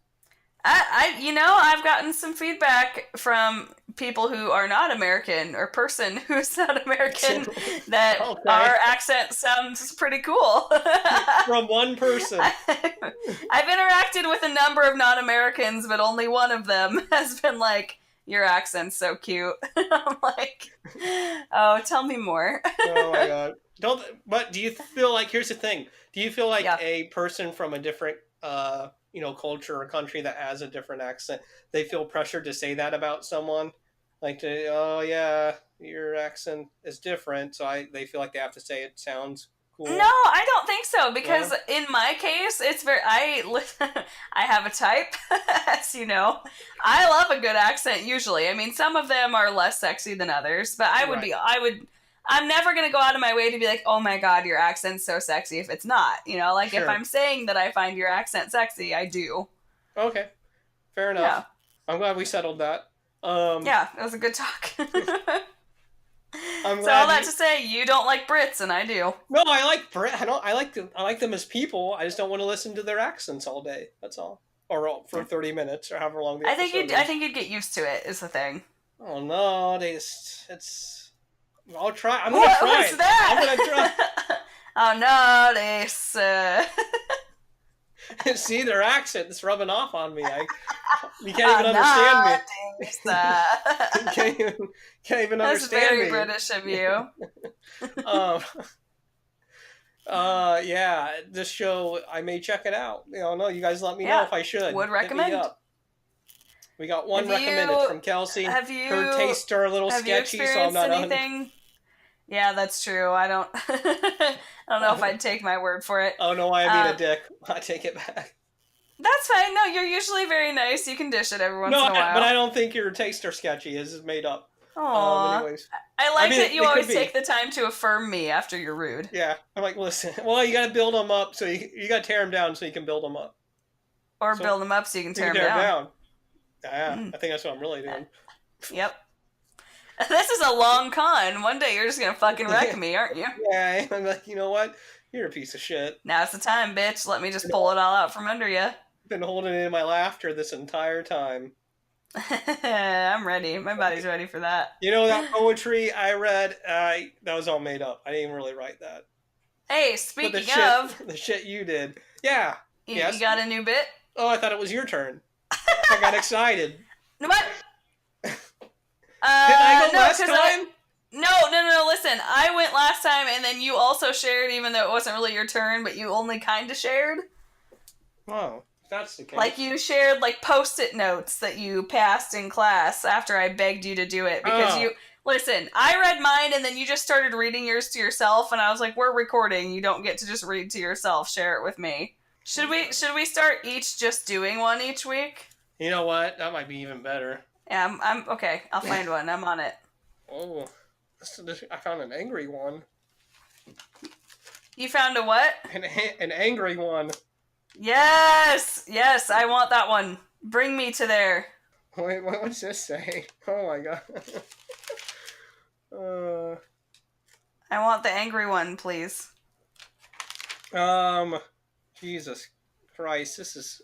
I've gotten some feedback from people who are not American, or person who's not American, that our accent sounds pretty cool. From one person. I've interacted with a number of non-Americans, but only one of them has been like, your accent's so cute. I'm like, oh, tell me more. Oh my god. But do you feel like, here's the thing, do you feel like a person from a different culture or country that has a different accent, they feel pressured to say that about someone? Like, oh yeah, your accent is different, so they feel like they have to say it sounds cool. No, I don't think so, because in my case, it's very... I have a type, as you know. I love a good accent, usually. I mean, some of them are less sexy than others, but I'm never going to go out of my way to be like, oh my god, your accent's so sexy if it's not. You know, like, if I'm saying that I find your accent sexy, I do. Okay. Fair enough. Yeah. I'm glad we settled that. Yeah, it was a good talk. So all that to say, you don't like Brits, and I do. No, I like Brit. I like them as people. I just don't want to listen to their accents all day. That's all. Or for 30 minutes, or however long. I think you'd get used to it. Is the thing. Oh no, I'll try. I'm gonna try. What was that? I'm gonna try. Oh no, this. See, their accent is rubbing off on me. You can't even understand me. Can't even understand me. That's very British of you. Yeah, this show, I may check it out. No, you guys let me know if I should. Would recommend. We got one recommended from Kelsey. Her tastes are a little sketchy, so I'm not anything. Yeah, that's true. I don't know if I'd take my word for it. Oh no, I am being a dick. I take it back. That's fine. No, you're usually very nice. You can dish it every once in a while. But I don't think your tastes are sketchy. This is made up. Anyways. I like that you always take the time to affirm me after you're rude. Yeah. I'm like, listen, well, you gotta build them up, so you gotta tear them down so you can build them up. Or build them up so you can tear them down. Yeah, I think that's what I'm really doing. Yep. This is a long con. One day you're just gonna fucking wreck me, aren't you? Yeah, I'm like, you know what? You're a piece of shit. Now's the time, bitch. Let me just pull it all out from under you. Been holding in my laughter this entire time. I'm ready. My body's ready for that. You know, that poetry I read, that was all made up. I didn't even really write that. Hey, speaking of... The shit you did. Yeah. You got a new bit? Oh, I thought it was your turn. I got excited. What? Didn't I go last time? No, listen. I went last time, and then you also shared, even though it wasn't really your turn, but you only kind of shared. Oh, that's the case. Like, you shared, like, Post-it notes that you passed in class after I begged you to do it. Because listen, I read mine, and then you just started reading yours to yourself, and I was like, we're recording. You don't get to just read to yourself. Share it with me. Should we start each just doing one each week? You know what? That might be even better. Yeah, I'm okay. I'll find one. I'm on it. Oh, I found an angry one. You found a what? An angry one. Yes, I want that one. Bring me to there. Wait, what's this say? Oh my god. I want the angry one, please. Jesus Christ, this is,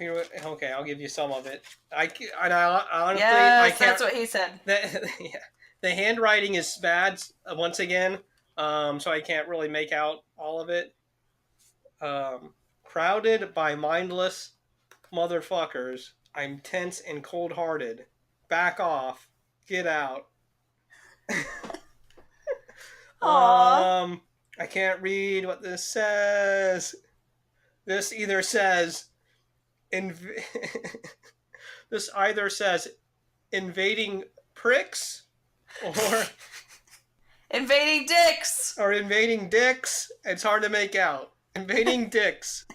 okay, I'll give you some of it. I honestly, yes, I can't. That's what he said. The handwriting is bad once again, so I can't really make out all of it. Crowded by mindless motherfuckers. I'm tense and cold-hearted. Back off. Get out. Aww. I can't read what this says. This either says this either says invading pricks or invading dicks. Or invading dicks. It's hard to make out. Invading dicks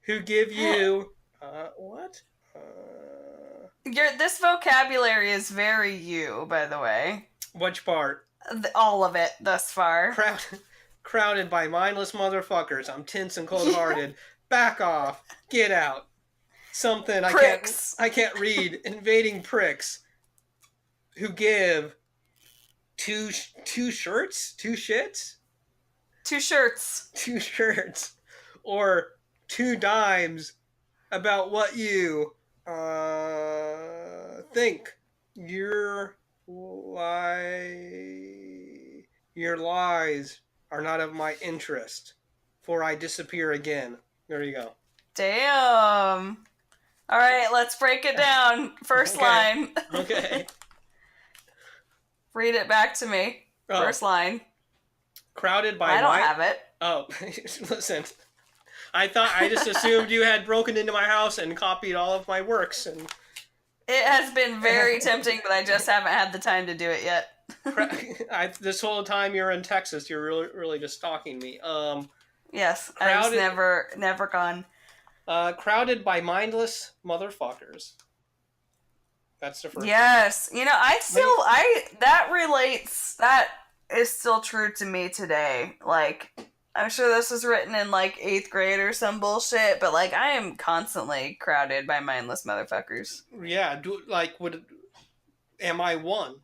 who give you what? This vocabulary is very you, by the way. Which part? All of it thus far. Crowded by mindless motherfuckers. I'm tense and cold-hearted. Back off. Get out. Something pricks. I can't read. Invading pricks who give two shirts? Two shits? 2 shirts. 2 shirts. Or 2 dimes about what you think. Your lies are not of my interest, for I disappear again. There you go. Damn. All right, let's break it down. First line. Okay. Read it back to me. First line. Crowded by I don't have it. Oh, listen. I just assumed you had broken into my house and copied all of my works. And it has been very tempting, but I just haven't had the time to do it yet. This whole time you're in Texas, you're really just stalking me. Yes, I was never gone. Crowded by mindless motherfuckers. That's the first. Yes, that relates. That is still true to me today. Like, I'm sure this was written in like 8th grade or some bullshit, but like I am constantly crowded by mindless motherfuckers. Yeah, am I one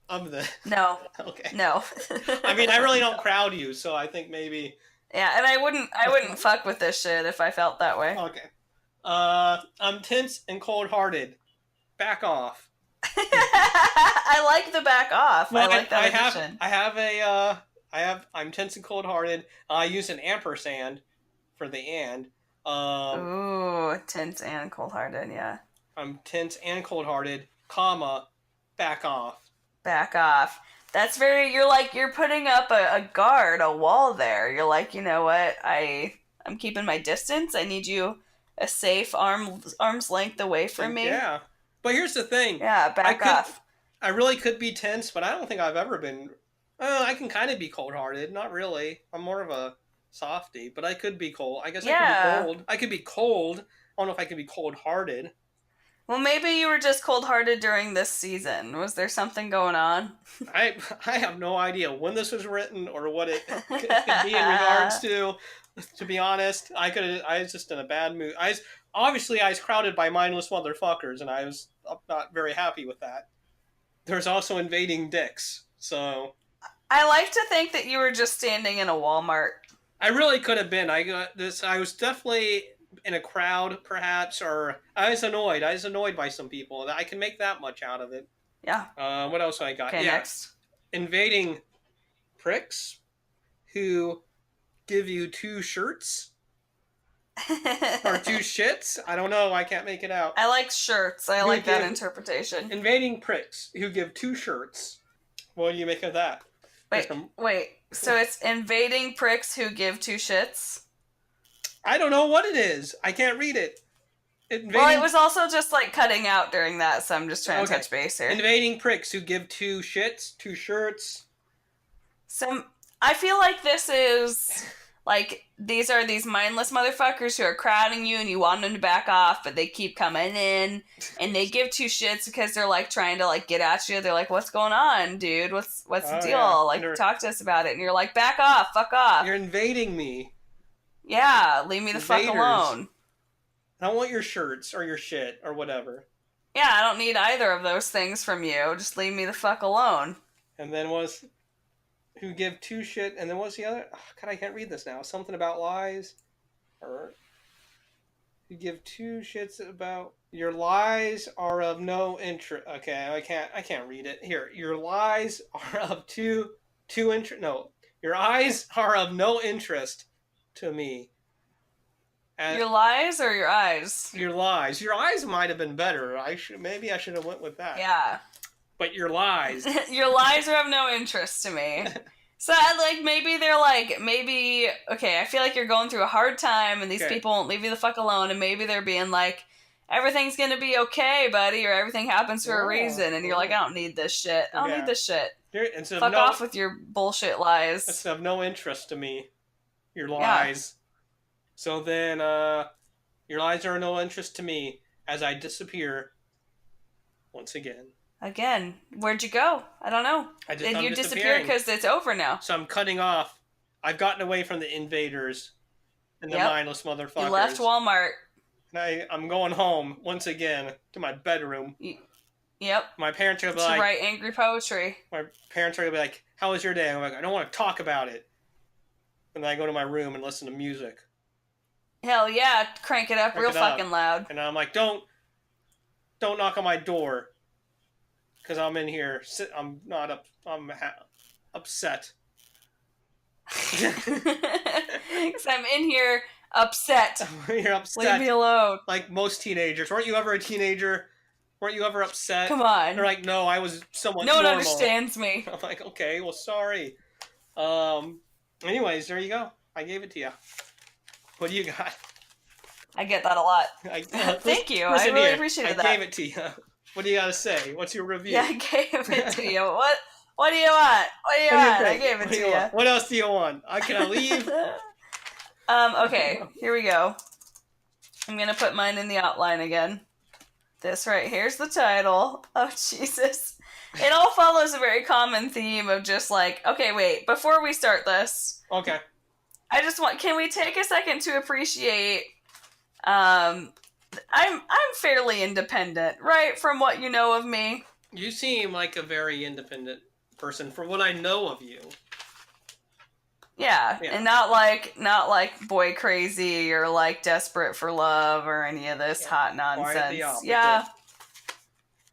of the? No. Okay. No. I mean, I really don't crowd you, so I think maybe. Yeah, and I wouldn't fuck with this shit if I felt that way. Okay. I'm tense and cold-hearted. Back off. I like the back off. Well, I like that addition. I'm tense and cold-hearted. I use an ampersand for the and. Ooh, tense and cold-hearted, yeah. I'm tense and cold-hearted, comma, back off. Back off. That's you're putting up a guard, a wall there. You're like, you know what? I'm keeping my distance. I need you a safe arm's length away from me. Yeah. But here's the thing. Yeah, back off. I really could be tense, but I don't think I've ever been. I can kind of be cold-hearted. Not really. I'm more of a softie, but I could be cold. I guess I could be cold. I could be cold. I don't know if I could be cold-hearted. Well, maybe you were just cold-hearted during this season. Was there something going on? I have no idea when this was written or what it could be in regards to. To be honest, I was just in a bad mood. I was crowded by mindless motherfuckers, and I was not very happy with that. There's also invading dicks, so. I like to think that you were just standing in a Walmart. I really could have been. I was definitely in a crowd, perhaps, or I was annoyed. I was annoyed by some people. I can make that much out of it. Yeah. What else I got? Okay, next. Invading pricks who give you 2 shirts. Or 2 shits? I don't know. I can't make it out. I like shirts. I like that interpretation. Invading pricks who give 2 shirts. What do you make of that? Wait. So it's invading pricks who give 2 shits? I don't know what it is. I can't read it. Well, it was also just like cutting out during that, so I'm just trying to touch base here. Invading pricks who give 2 shits, 2 shirts. I feel like this is like these are these mindless motherfuckers who are crowding you and you want them to back off, but they keep coming in and they give 2 shits because they're like trying to like get at you. They're like, "What's going on, dude? What's the deal? Yeah. Like, talk to us about it." And you're like, "Back off, fuck off. You're invading me." Yeah, leave me the fuck alone. I don't want your shirts or your shit or whatever. Yeah, I don't need either of those things from you. Just leave me the fuck alone. And then who give 2 shit, and then what's the other? Oh, God, I can't read this now. Something about lies, or you give 2 shits about your lies are of no interest. Okay, I can't read it. Here, your lies are of two interest. No, your eyes are of no interest to me. And your lies or your eyes? Your lies. Your eyes might have been better. Maybe I should have went with that. Yeah. But your lies. Your lies are of no interest to me. So, like, maybe they're like, okay, I feel like you're going through a hard time and these people won't leave you the fuck alone, and maybe they're being like, everything's gonna be okay, buddy, or everything happens for a reason, and you're like, I don't need this shit. I don't need this shit. Fuck off with your bullshit lies. It's of no interest to me. Your lies. Yeah. So then, your lies are of no interest to me as I disappear once again. Again, where'd you go? I don't know. Did you disappear because it's over now? So I'm cutting off. I've gotten away from the invaders and the mindless motherfuckers. You left Walmart. And I'm going home once again to my bedroom. Yep. My parents are going to be like... write angry poetry. My parents are going to be like, how was your day? I'm like, I don't want to talk about it. And then I go to my room and listen to music. Hell yeah, crank it up fucking loud. And I'm like, don't knock on my door. Because I'm in here, I'm not up, I'm upset. Because I'm in here upset. You're upset. Leave me alone. Like most teenagers. Weren't you ever a teenager? Weren't you ever upset? Come on. They're like, no, I was somewhat No one normal. understands me. I'm like, okay, well, sorry. Anyways, there you go. I gave it to you. What do you got? I get that a lot. Thank you. I really appreciate that. I gave it to you. What do you gotta say? What's your review? Yeah, I gave it to you. What do you want? What do you want? I gave it to you. What else do you want? Can I leave? Okay, here we go. I'm gonna put mine in the outline again. This right here's the title. Oh, Jesus. It all follows a very common theme of just like, okay, wait, before we start this. Okay. Can we take a second to appreciate, I'm fairly independent, right? From what you know of me. You seem like a very independent person from what I know of you. Yeah, and not like boy crazy or like desperate for love or any of this hot nonsense. Yeah.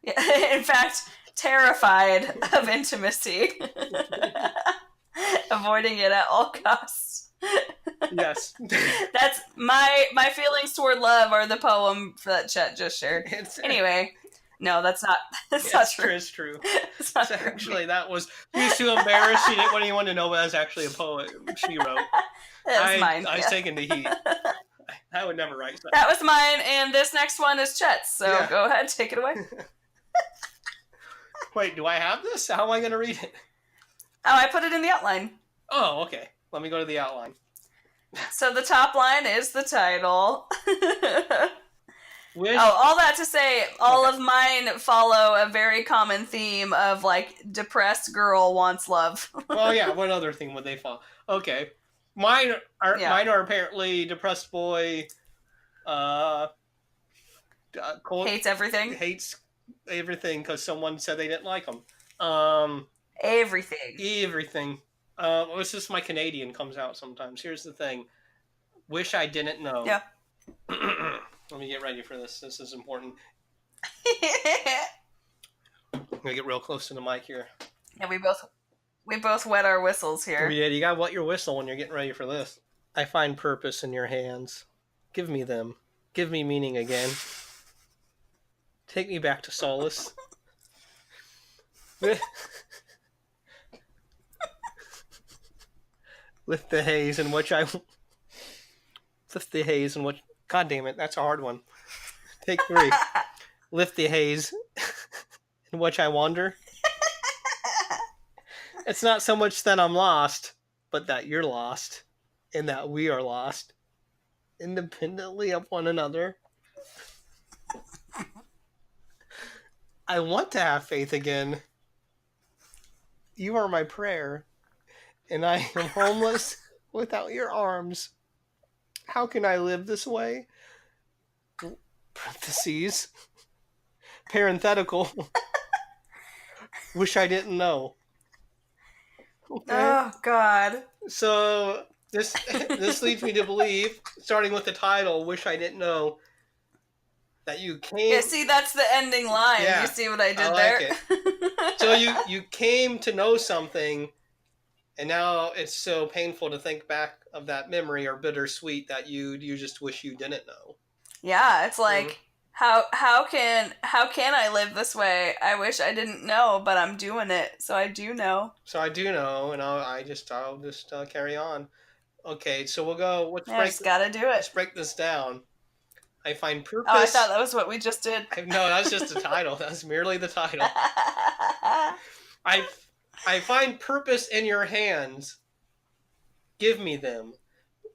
In fact, terrified of intimacy. Avoiding it at all costs. Yes. That's my feelings toward love are the poem that Chet just shared. Anyway, no, that's not not true. It's true. It's not true. Actually, that was used to embarrass. She didn't want anyone to know, but that's actually a poem she wrote. That's mine. I was taking the heat. I would never write that. That was mine, and this next one is Chet's. So go ahead, take it away. Wait, do I have this? How am I going to read it? Oh, I put it in the outline. Oh, okay. Let me go to the outline. So the top line is the title. Wish... all that to say, all of mine follow a very common theme of like depressed girl wants love. Well, yeah. What other theme would they follow? Okay, mine are apparently depressed boy. Hates everything. Hates everything because someone said they didn't like him. Everything. It's just my Canadian comes out sometimes. Here's the thing. Wish I didn't know. Yeah. Let me get ready for this. This is important. I'm gonna get real close to the mic here. Yeah, we both wet our whistles here. Yeah, you gotta wet your whistle when you're getting ready for this. I find purpose in your hands. Give me them. Give me meaning again. Take me back to solace. Lift the haze in which God damn it, that's a hard one. Take 3. Lift the haze in which I wander. It's not so much that I'm lost, but that you're lost, and that we are lost, independently of one another. I want to have faith again. You are my prayer, and I am homeless without your arms. How can I live this way? Parentheses. Parenthetical. Wish I didn't know. Okay. Oh, God. So, this leads me to believe, starting with the title, Wish I Didn't Know, that you came... Yeah, see, that's the ending line. Yeah, you see what I did there? It. So you came to know something, and now it's so painful to think back of that memory, or bittersweet, that you just wish you didn't know. Yeah, it's like, how can I live this way? I wish I didn't know, but I'm doing it, so I do know. And I'll just carry on. Okay, so we'll go. Just gotta do it. Let's break this down. I find purpose. Oh, I thought that was what we just did. No, that's just the title. That's merely the title. I find purpose in your hands. Give me them.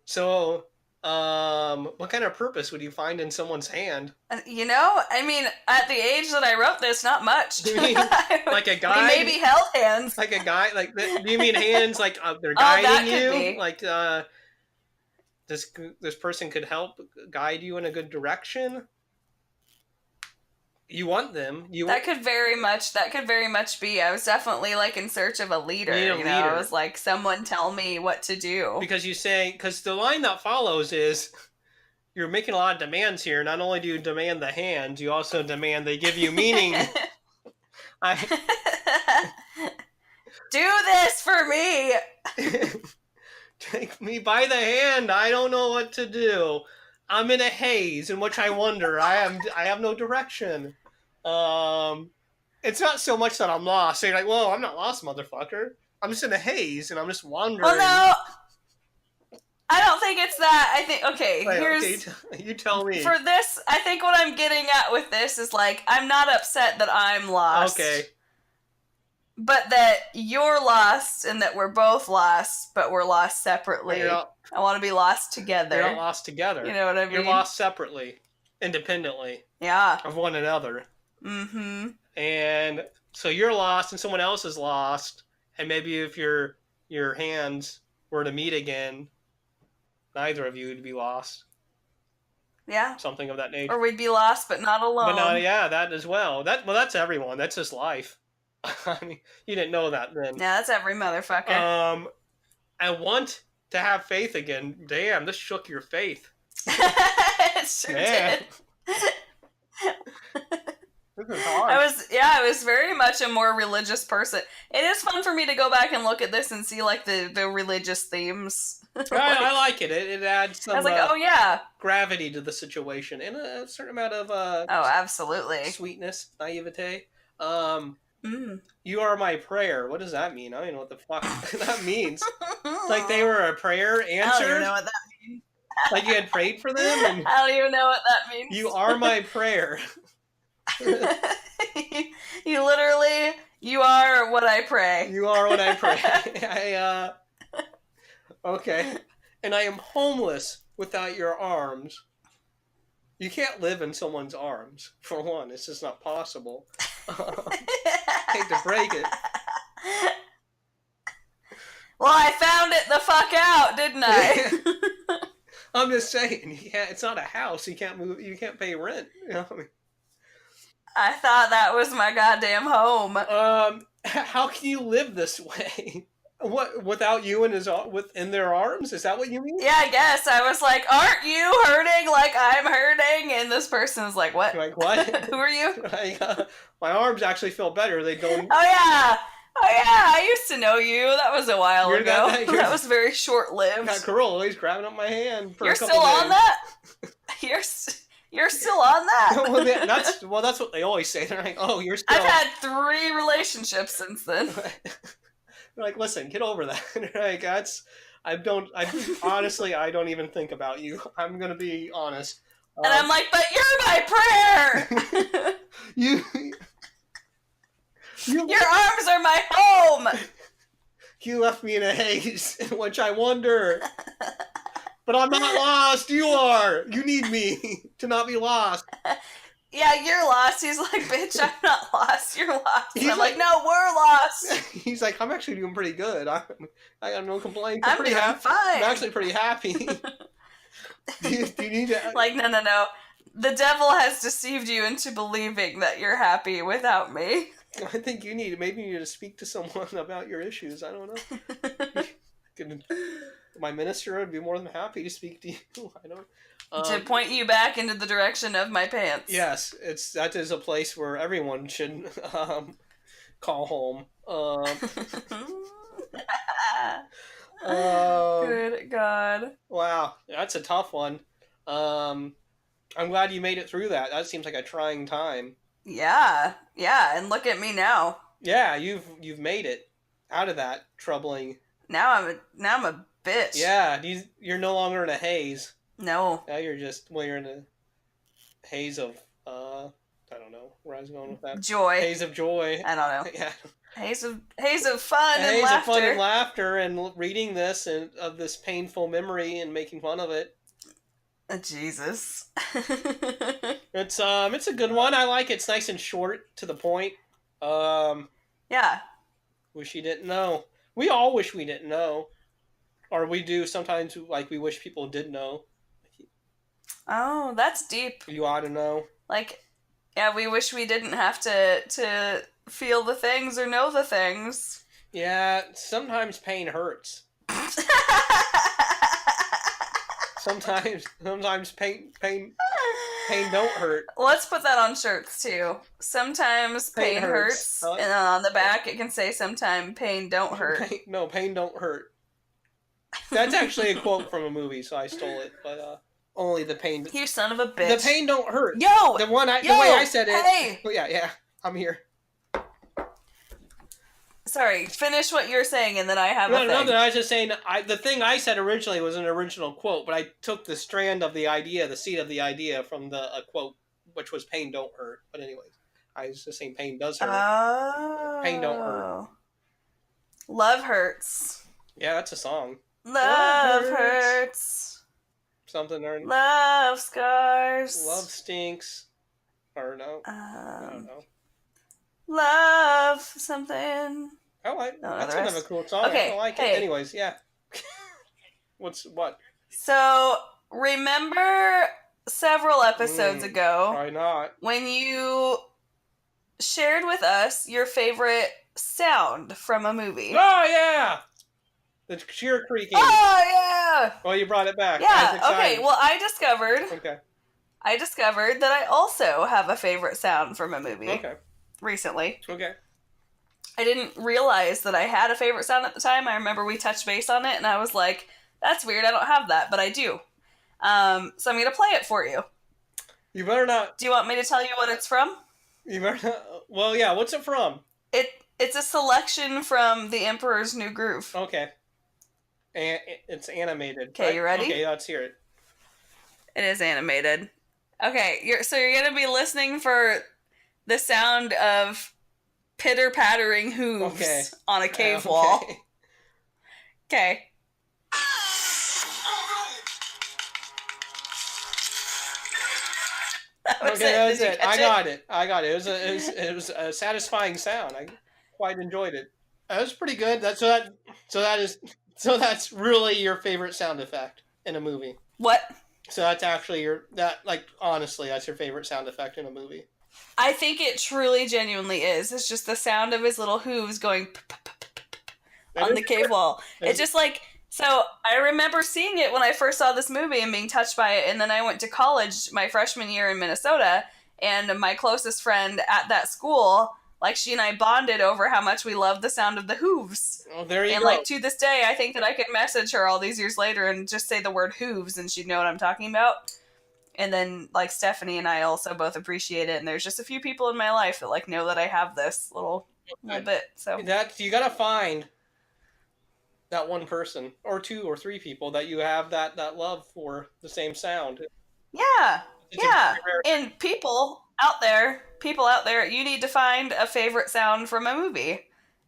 So, what kind of purpose would you find in someone's hand? I mean, at the age that I wrote this, not much. You mean like a guy? Maybe held hands. Like a guy? Like, do you mean hands like they're guiding you? Be. Like, this person could help guide you in a good direction? You want them. That could very much be. I was definitely like in search of a leader. I was like, someone tell me what to do. Because the line that follows is, you're making a lot of demands here. Not only do you demand the hands, you also demand they give you meaning. Do this for me. Take me by the hand. I don't know what to do. I'm in a haze in which I wonder. I have no direction. It's not so much that I'm lost. So you're like, whoa, I'm not lost, motherfucker. I'm just in a haze and I'm just wandering. Well, no. I don't think it's that. I think, okay, Wait, here's... okay, you tell me. For this, I think what I'm getting at with this is, like, I'm not upset that I'm lost. Okay. But that you're lost and that we're both lost, but we're lost separately. I want to be lost together. You're not lost together. You know what I mean? You're lost separately, independently. Yeah. Of one another. Mm-hmm. And so you're lost and someone else is lost, and maybe if your hands were to meet again, neither of you would be lost. Yeah. Something of that nature. Or we'd be lost but not alone. But no, yeah, that as well. That's everyone. That's just life. I mean, you didn't know that then. Yeah, that's every motherfucker. I want to have faith again. Damn, this shook your faith. It sure did. This is hard. I was very much a more religious person. It is fun for me to go back and look at this and see, like, the religious themes. I like it. It adds some I was like, oh yeah, gravity to the situation and a certain amount of oh, absolutely, sweetness, naivete. You are my prayer. What does that mean? I don't even know what the fuck that means. Like they were a prayer answered? I don't even know what that means. Like you had prayed for them? And I don't even know what that means. You are my prayer. You literally, you are what I pray. You are what I pray. Okay. And I am homeless without your arms. You can't live in someone's arms, for one. It's just not possible. Hate to break it. Well, I found it the fuck out, didn't I? I'm just saying, it's not a house. You can't move. You can't pay rent. You know what I mean? I thought that was my goddamn home. How can you live this way? What, without you within their arms? Is that what you mean? Yeah, I guess. I was like, aren't you hurting like I'm hurting? And this person was like, what? Like, what? Who are you? Like, my arms actually feel better. They don't... Oh, yeah. I used to know you. That was a while ago. That was very short-lived. Got Corolla. He's grabbing up my hand for You're a couple still days. on that? You're still on that? Well, that's what they always say. They're like, oh, you're still... I've had 3 relationships since then. They're like, listen, get over that. Like, honestly, I don't even think about you. I'm going to be honest. And I'm like, but you're my prayer! Your arms are my home! You left me in a haze, in which I wonder. But I'm not lost, you are! You need me to not be lost. Yeah, you're lost. He's like, bitch, I'm not lost. You're lost. I'm like, no, we're lost. He's like, I'm actually doing pretty good. I got no complaints. I'm doing fine. I'm actually pretty happy. do you need to... Like, no. The devil has deceived you into believing that you're happy without me. I think maybe you need to speak to someone about your issues. I don't know. My minister would be more than happy to speak to you. I don't... to point you back into the direction of my pants. Yes, that is a place where everyone should call home. Good God. Wow, that's a tough one. I'm glad you made it through that. That seems like a trying time. Yeah, and look at me now. Yeah, you've made it out of that troubling. Now I'm a bitch. Yeah, you're no longer in a haze. No. Now you're in a haze of, I don't know where I was going with that. Joy. Haze of joy. I don't know. Yeah. Haze of fun and haze laughter. Of fun and laughter and reading this and of this painful memory and making fun of it. Jesus. It's a good one. I like it. It's nice and short, to the point. Yeah. Wish you didn't know. We all wish we didn't know. Or we do sometimes, like, we wish people did know. Oh, that's deep. You ought to know. Like, yeah, we wish we didn't have to feel the things or know the things. Yeah, sometimes pain hurts. Sometimes pain don't hurt. Let's put that on shirts too. Sometimes pain hurts. And then on the back it can say sometimes pain don't hurt. Pain don't hurt. That's actually a quote from a movie, so I stole it, but only the pain. You son of a bitch. The pain don't hurt. Yo! The way I said it. Hey! Yeah, I'm here. Sorry, finish what you're saying, and then I have a thing. No, I was just saying, the thing I said originally was an original quote, but I took the strand of the idea, the seed of the idea from the quote, which was pain don't hurt. But anyways, I was just saying pain does hurt. Oh. Pain don't hurt. Love hurts. Yeah, that's a song. Love hurts. Something or love scars. Love stinks. Or no. I don't know. Love something. That's kind of a cool song. Okay, I like it. Anyways, yeah. What? So, remember several episodes ago. Why not? When you shared with us your favorite sound from a movie. Oh, yeah! The chair creaking. Oh, yeah! Well, you brought it back. Yeah, okay. Well, I discovered that I also have a favorite sound from a movie. Okay. Recently. Okay. I didn't realize that I had a favorite sound at the time. I remember we touched base on it, and I was like, that's weird, I don't have that, but I do. So I'm going to play it for you. You better not... Do you want me to tell you what it's from? You better not... Well, yeah, what's it from? It's a selection from The Emperor's New Groove. Okay. And it's animated. Okay, right? You ready? Okay, let's hear it. It is animated. Okay, you're going to be listening for the sound of pitter-pattering hooves on a cave wall. Okay. That was it. I got it. It was a satisfying sound. I quite enjoyed it. That was pretty good. So that's really your favorite sound effect in a movie. What? So that's actually honestly, that's your favorite sound effect in a movie. I think it truly, genuinely is. It's just the sound of his little hooves going on the cave wall. It's just like, so I remember seeing it when I first saw this movie and being touched by it, and then I went to college my freshman year in Minnesota, and my closest friend at that school, like, she and I bonded over how much we loved the sound of the hooves. Oh, there you go. And, like, to this day, I think that I could message her all these years later and just say the word hooves, and she'd know what I'm talking about. And then, like, Stephanie and I also both appreciate it, and there's just a few people in my life that, like, know that I have this little bit, so. You gotta find that one person, or two or three people that you have that love for the same sound. Yeah, yeah. And people out there, you need to find a favorite sound from a movie,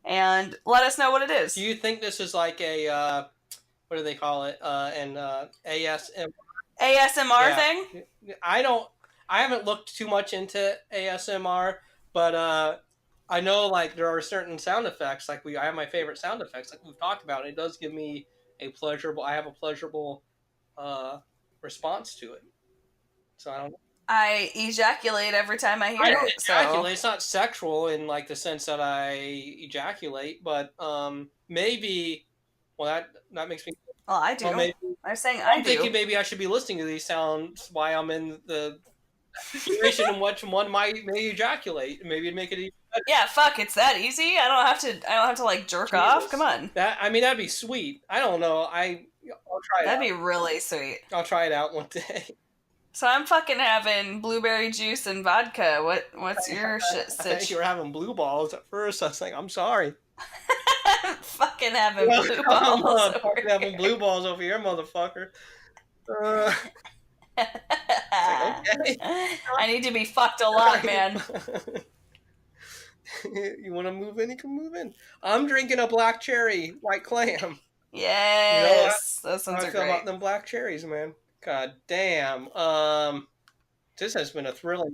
and let us know what it is. Do you think this is like a, what do they call it, an ASMR thing? I haven't looked too much into ASMR, but I know, like, there are certain sound effects, like I have my favorite sound effects, like we've talked about. It does give me a pleasurable response to it. So I don't know. I ejaculate every time I hear it. I don't ejaculate. So. It's not sexual in, like, the sense that I ejaculate, but maybe, well, that makes me... Well, I do. Well, I'm saying I do. I'm thinking maybe I should be listening to these sounds while I'm in the situation in which one may ejaculate. Maybe it'd make it even better. Yeah, fuck, it's that easy? I don't have to like jerk off? Come on. That'd be sweet. I don't know. I'll try it That'd be really sweet. I'll try it out one day. So I'm fucking having blueberry juice and vodka. What's your shit, Stitch? I think you were having blue balls at first. I was like, I'm sorry. Fucking having blue balls. Having blue balls over here, motherfucker. Okay. I need to be fucked a lot, man. You want to move in? You can move in. I'm drinking a black cherry white clam. Yes, those ones are great. I feel about them black cherries, man. God damn. This has been a thrilling.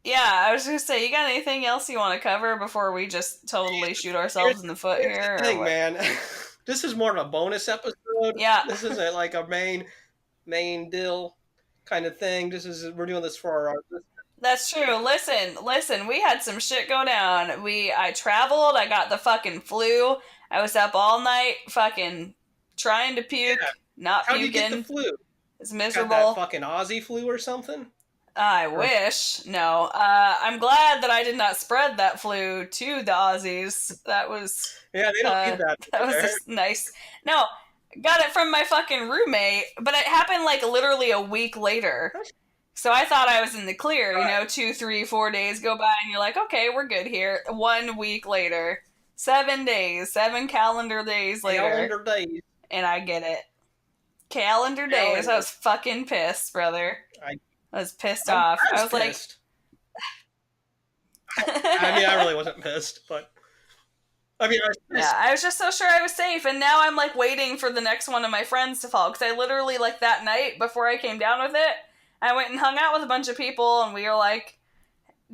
Yeah, I was gonna say, you got anything else you want to cover before we just totally shoot ourselves in the foot here? Here's the thing, man. This is more of a bonus episode. Yeah. This isn't like a main deal kind of thing. We're doing this for our listeners. That's true. Listen, we had some shit go down. I traveled, I got the fucking flu. I was up all night fucking trying to puke, not puking. How'd you get the flu? It's miserable. Got that fucking Aussie flu or something? I wish. No. I'm glad that I did not spread that flu to the Aussies. That was... Yeah, they don't need that. That was just nice. No, got it from my fucking roommate, but it happened like literally a week later. So I thought I was in the clear, 2, 3, 4 days go by and you're like, okay, we're good here. 1 week later, 7 days, 7 calendar days later. Calendar days. And I get it. Calendar days. I was fucking pissed, brother. I was pissed off. I was pissed. I mean, I really wasn't pissed, but I was pissed. Yeah, I was just so sure I was safe, and now I'm like waiting for the next one of my friends to fall, because I literally, like, that night before I came down with it, I went and hung out with a bunch of people, and we were like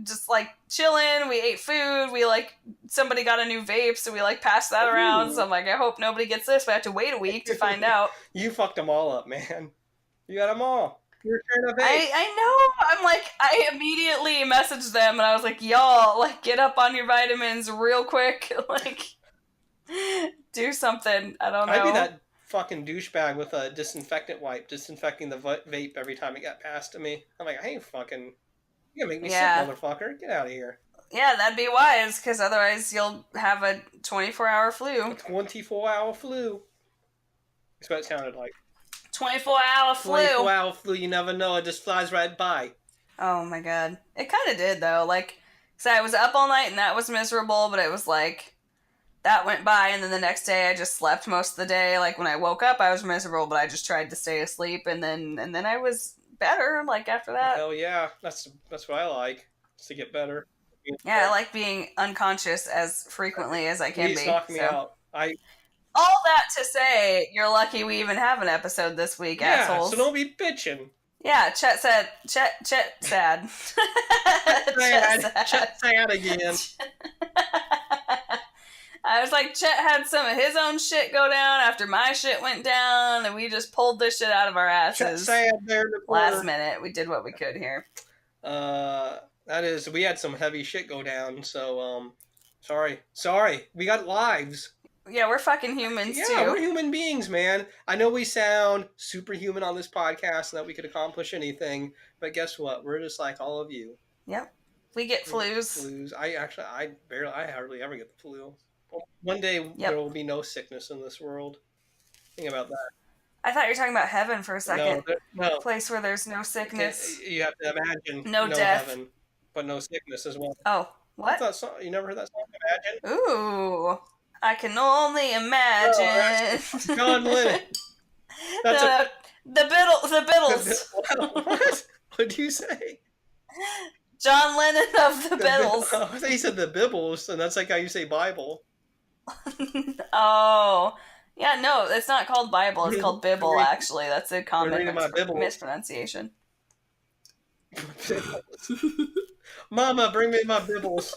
just like chilling. We ate food. We like somebody got a new vape, so we like passed that around. So I'm like, I hope nobody gets this. But I have to wait a week to find out. You fucked them all up, man. You got them all. You're trying to vape. I know. I'm like, I immediately messaged them and I was like, y'all, like, get up on your vitamins real quick. Like, do something. I don't know. I'd be that fucking douchebag with a disinfectant wipe, disinfecting the vape every time it got passed to me. I'm like, I ain't fucking. You're gonna make me sick, motherfucker. Get out of here. Yeah, that'd be wise, because otherwise you'll have a 24-hour flu. A 24-hour flu. That's what it sounded like. 24-hour flu. 24-hour flu, you never know. It just flies right by. Oh my god. It kind of did, though. Like, so I was up all night and that was miserable, but it was like, that went by, and then the next day I just slept most of the day. Like, when I woke up, I was miserable, but I just tried to stay asleep, and then I was better, like, after that. Hell yeah. That's what I like, is to get better. Yeah, I like being unconscious as frequently as I can be. Please knock me out. All that to say, you're lucky we even have an episode this week, assholes. So don't be bitching. Yeah, Chet sad. Chet sad again. I was like, Chet had some of his own shit go down after my shit went down, and we just pulled this shit out of our asses. Chet sad there. Last minute, we did what we could here. That is, we had some heavy shit go down, so, sorry. We got lives. Yeah, we're fucking humans, too. Yeah, we're human beings, man. I know we sound superhuman on this podcast and that we could accomplish anything, but guess what? We're just like all of you. Yep. We get flus. I hardly ever get the flu. One day there will be no sickness in this world. Think about that. I thought you were talking about heaven for a second. No. A place where there's no sickness. You have to imagine no death. Heaven, but no sickness as well. Oh, what? You never heard that song, Imagine? Ooh. I can only imagine. No, John Lennon. The Biddles. What? What did you say? John Lennon of the Biddles. I thought you said the Bibbles, and that's like how you say Bible. Oh. Yeah, no, it's not called Bible. It's called Bibble, actually. That's a common mispronunciation. Mama, bring me my Bibbles.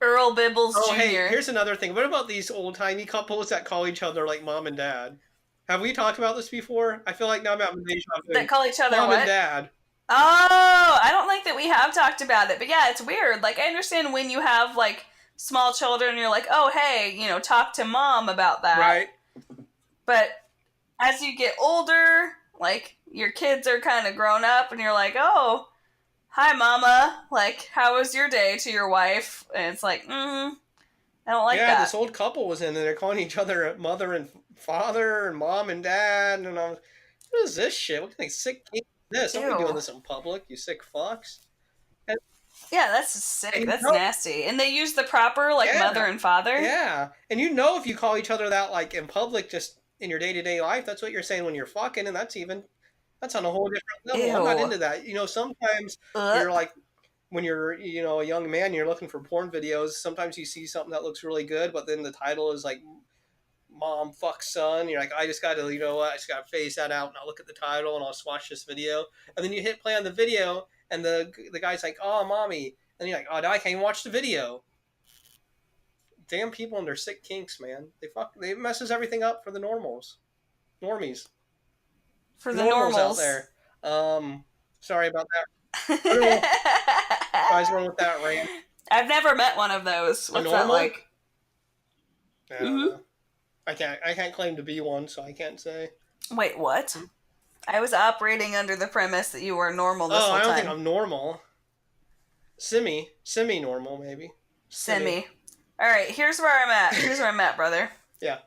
Earl Bibbles Jr. Hey, here's another thing. What about these old-timey couples that call each other, like, mom and dad? Have we talked about this before? I feel like now I'm at deja vu. That call each other mom what? and dad. Oh, I don't think that we have talked about it. But yeah, it's weird. Like, I understand when you have, like, small children, you're like, oh, hey, talk to mom about that. Right. But as you get older, like, your kids are kind of grown up, and you're like, oh, hi, mama. Like, how was your day to your wife? And it's like, I don't like that. Yeah, this old couple was in, and they're calling each other mother and father and mom and dad. And I was, what is this shit? What kind of sick kid is this? Don't be doing this in public, you sick fucks. And, yeah, that's sick. That's nasty. And they use the proper, like, mother and father. Yeah. And if you call each other that, like, in public, just in your day-to-day life, that's what you're saying when you're fucking, and that's on a whole different level. Ew. I'm not into that. Sometimes you're like, when you're, a young man, you're looking for porn videos, sometimes you see something that looks really good, but then the title is like, Mom, fuck son. You're like, I just got to, I just got to phase that out, and I'll look at the title, and I'll just watch this video. And then you hit play on the video, and the guy's like, oh, mommy. And you're like, oh, now I can't even watch the video. Damn people and their sick kinks, man. They messes everything up for the normies. For the normals out there. Sorry about that. Guys, going with that rant. I've never met one of those. What's that like? I can't claim to be one, so I can't say. Wait, what? I was operating under the premise that you were normal this whole time. I don't think I'm normal. Semi-normal, maybe. Semi. All right, here's where I'm at. Brother. Yeah.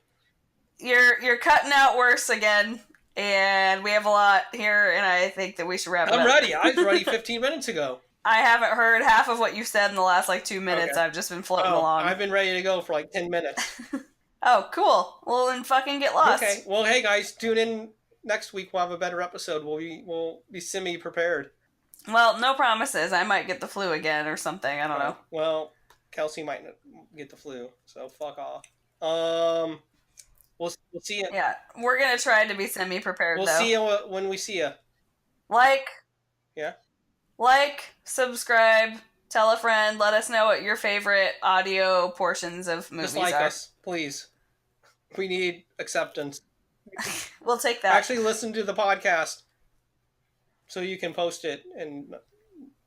You're cutting out worse again. and we have a lot here, and I think that we should wrap it up. I'm ready. I was ready 15 minutes ago. I haven't heard half of what you said in the last 2 minutes. Okay. I've just been floating along. I've been ready to go for 10 minutes. Oh, cool. Well, then fucking get lost. Okay. Well, hey guys, tune in next week. We'll have a better episode. We'll be semi-prepared. Well, no promises. I might get the flu again or something. I don't know. Well, Kelsey might get the flu, so fuck off. We'll see you. Yeah, we're gonna try to be semi-prepared. We'll see you when we see you. Yeah. Subscribe, tell a friend. Let us know what your favorite audio portions of movies Just like are. us, please. We need acceptance. We'll take that. Actually, listen to the podcast so you can post it, and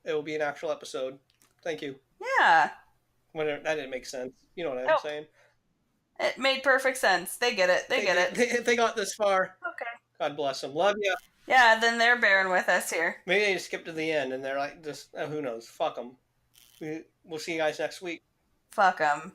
it will be an actual episode. Thank you. Yeah. That didn't make sense. You know what I'm saying? It made perfect sense. They get it. They get it. They got this far. Okay. God bless them. Love you. Yeah, then they're bearing with us here. Maybe they skip to the end, and they're like, just who knows? Fuck them. We'll see you guys next week. Fuck them.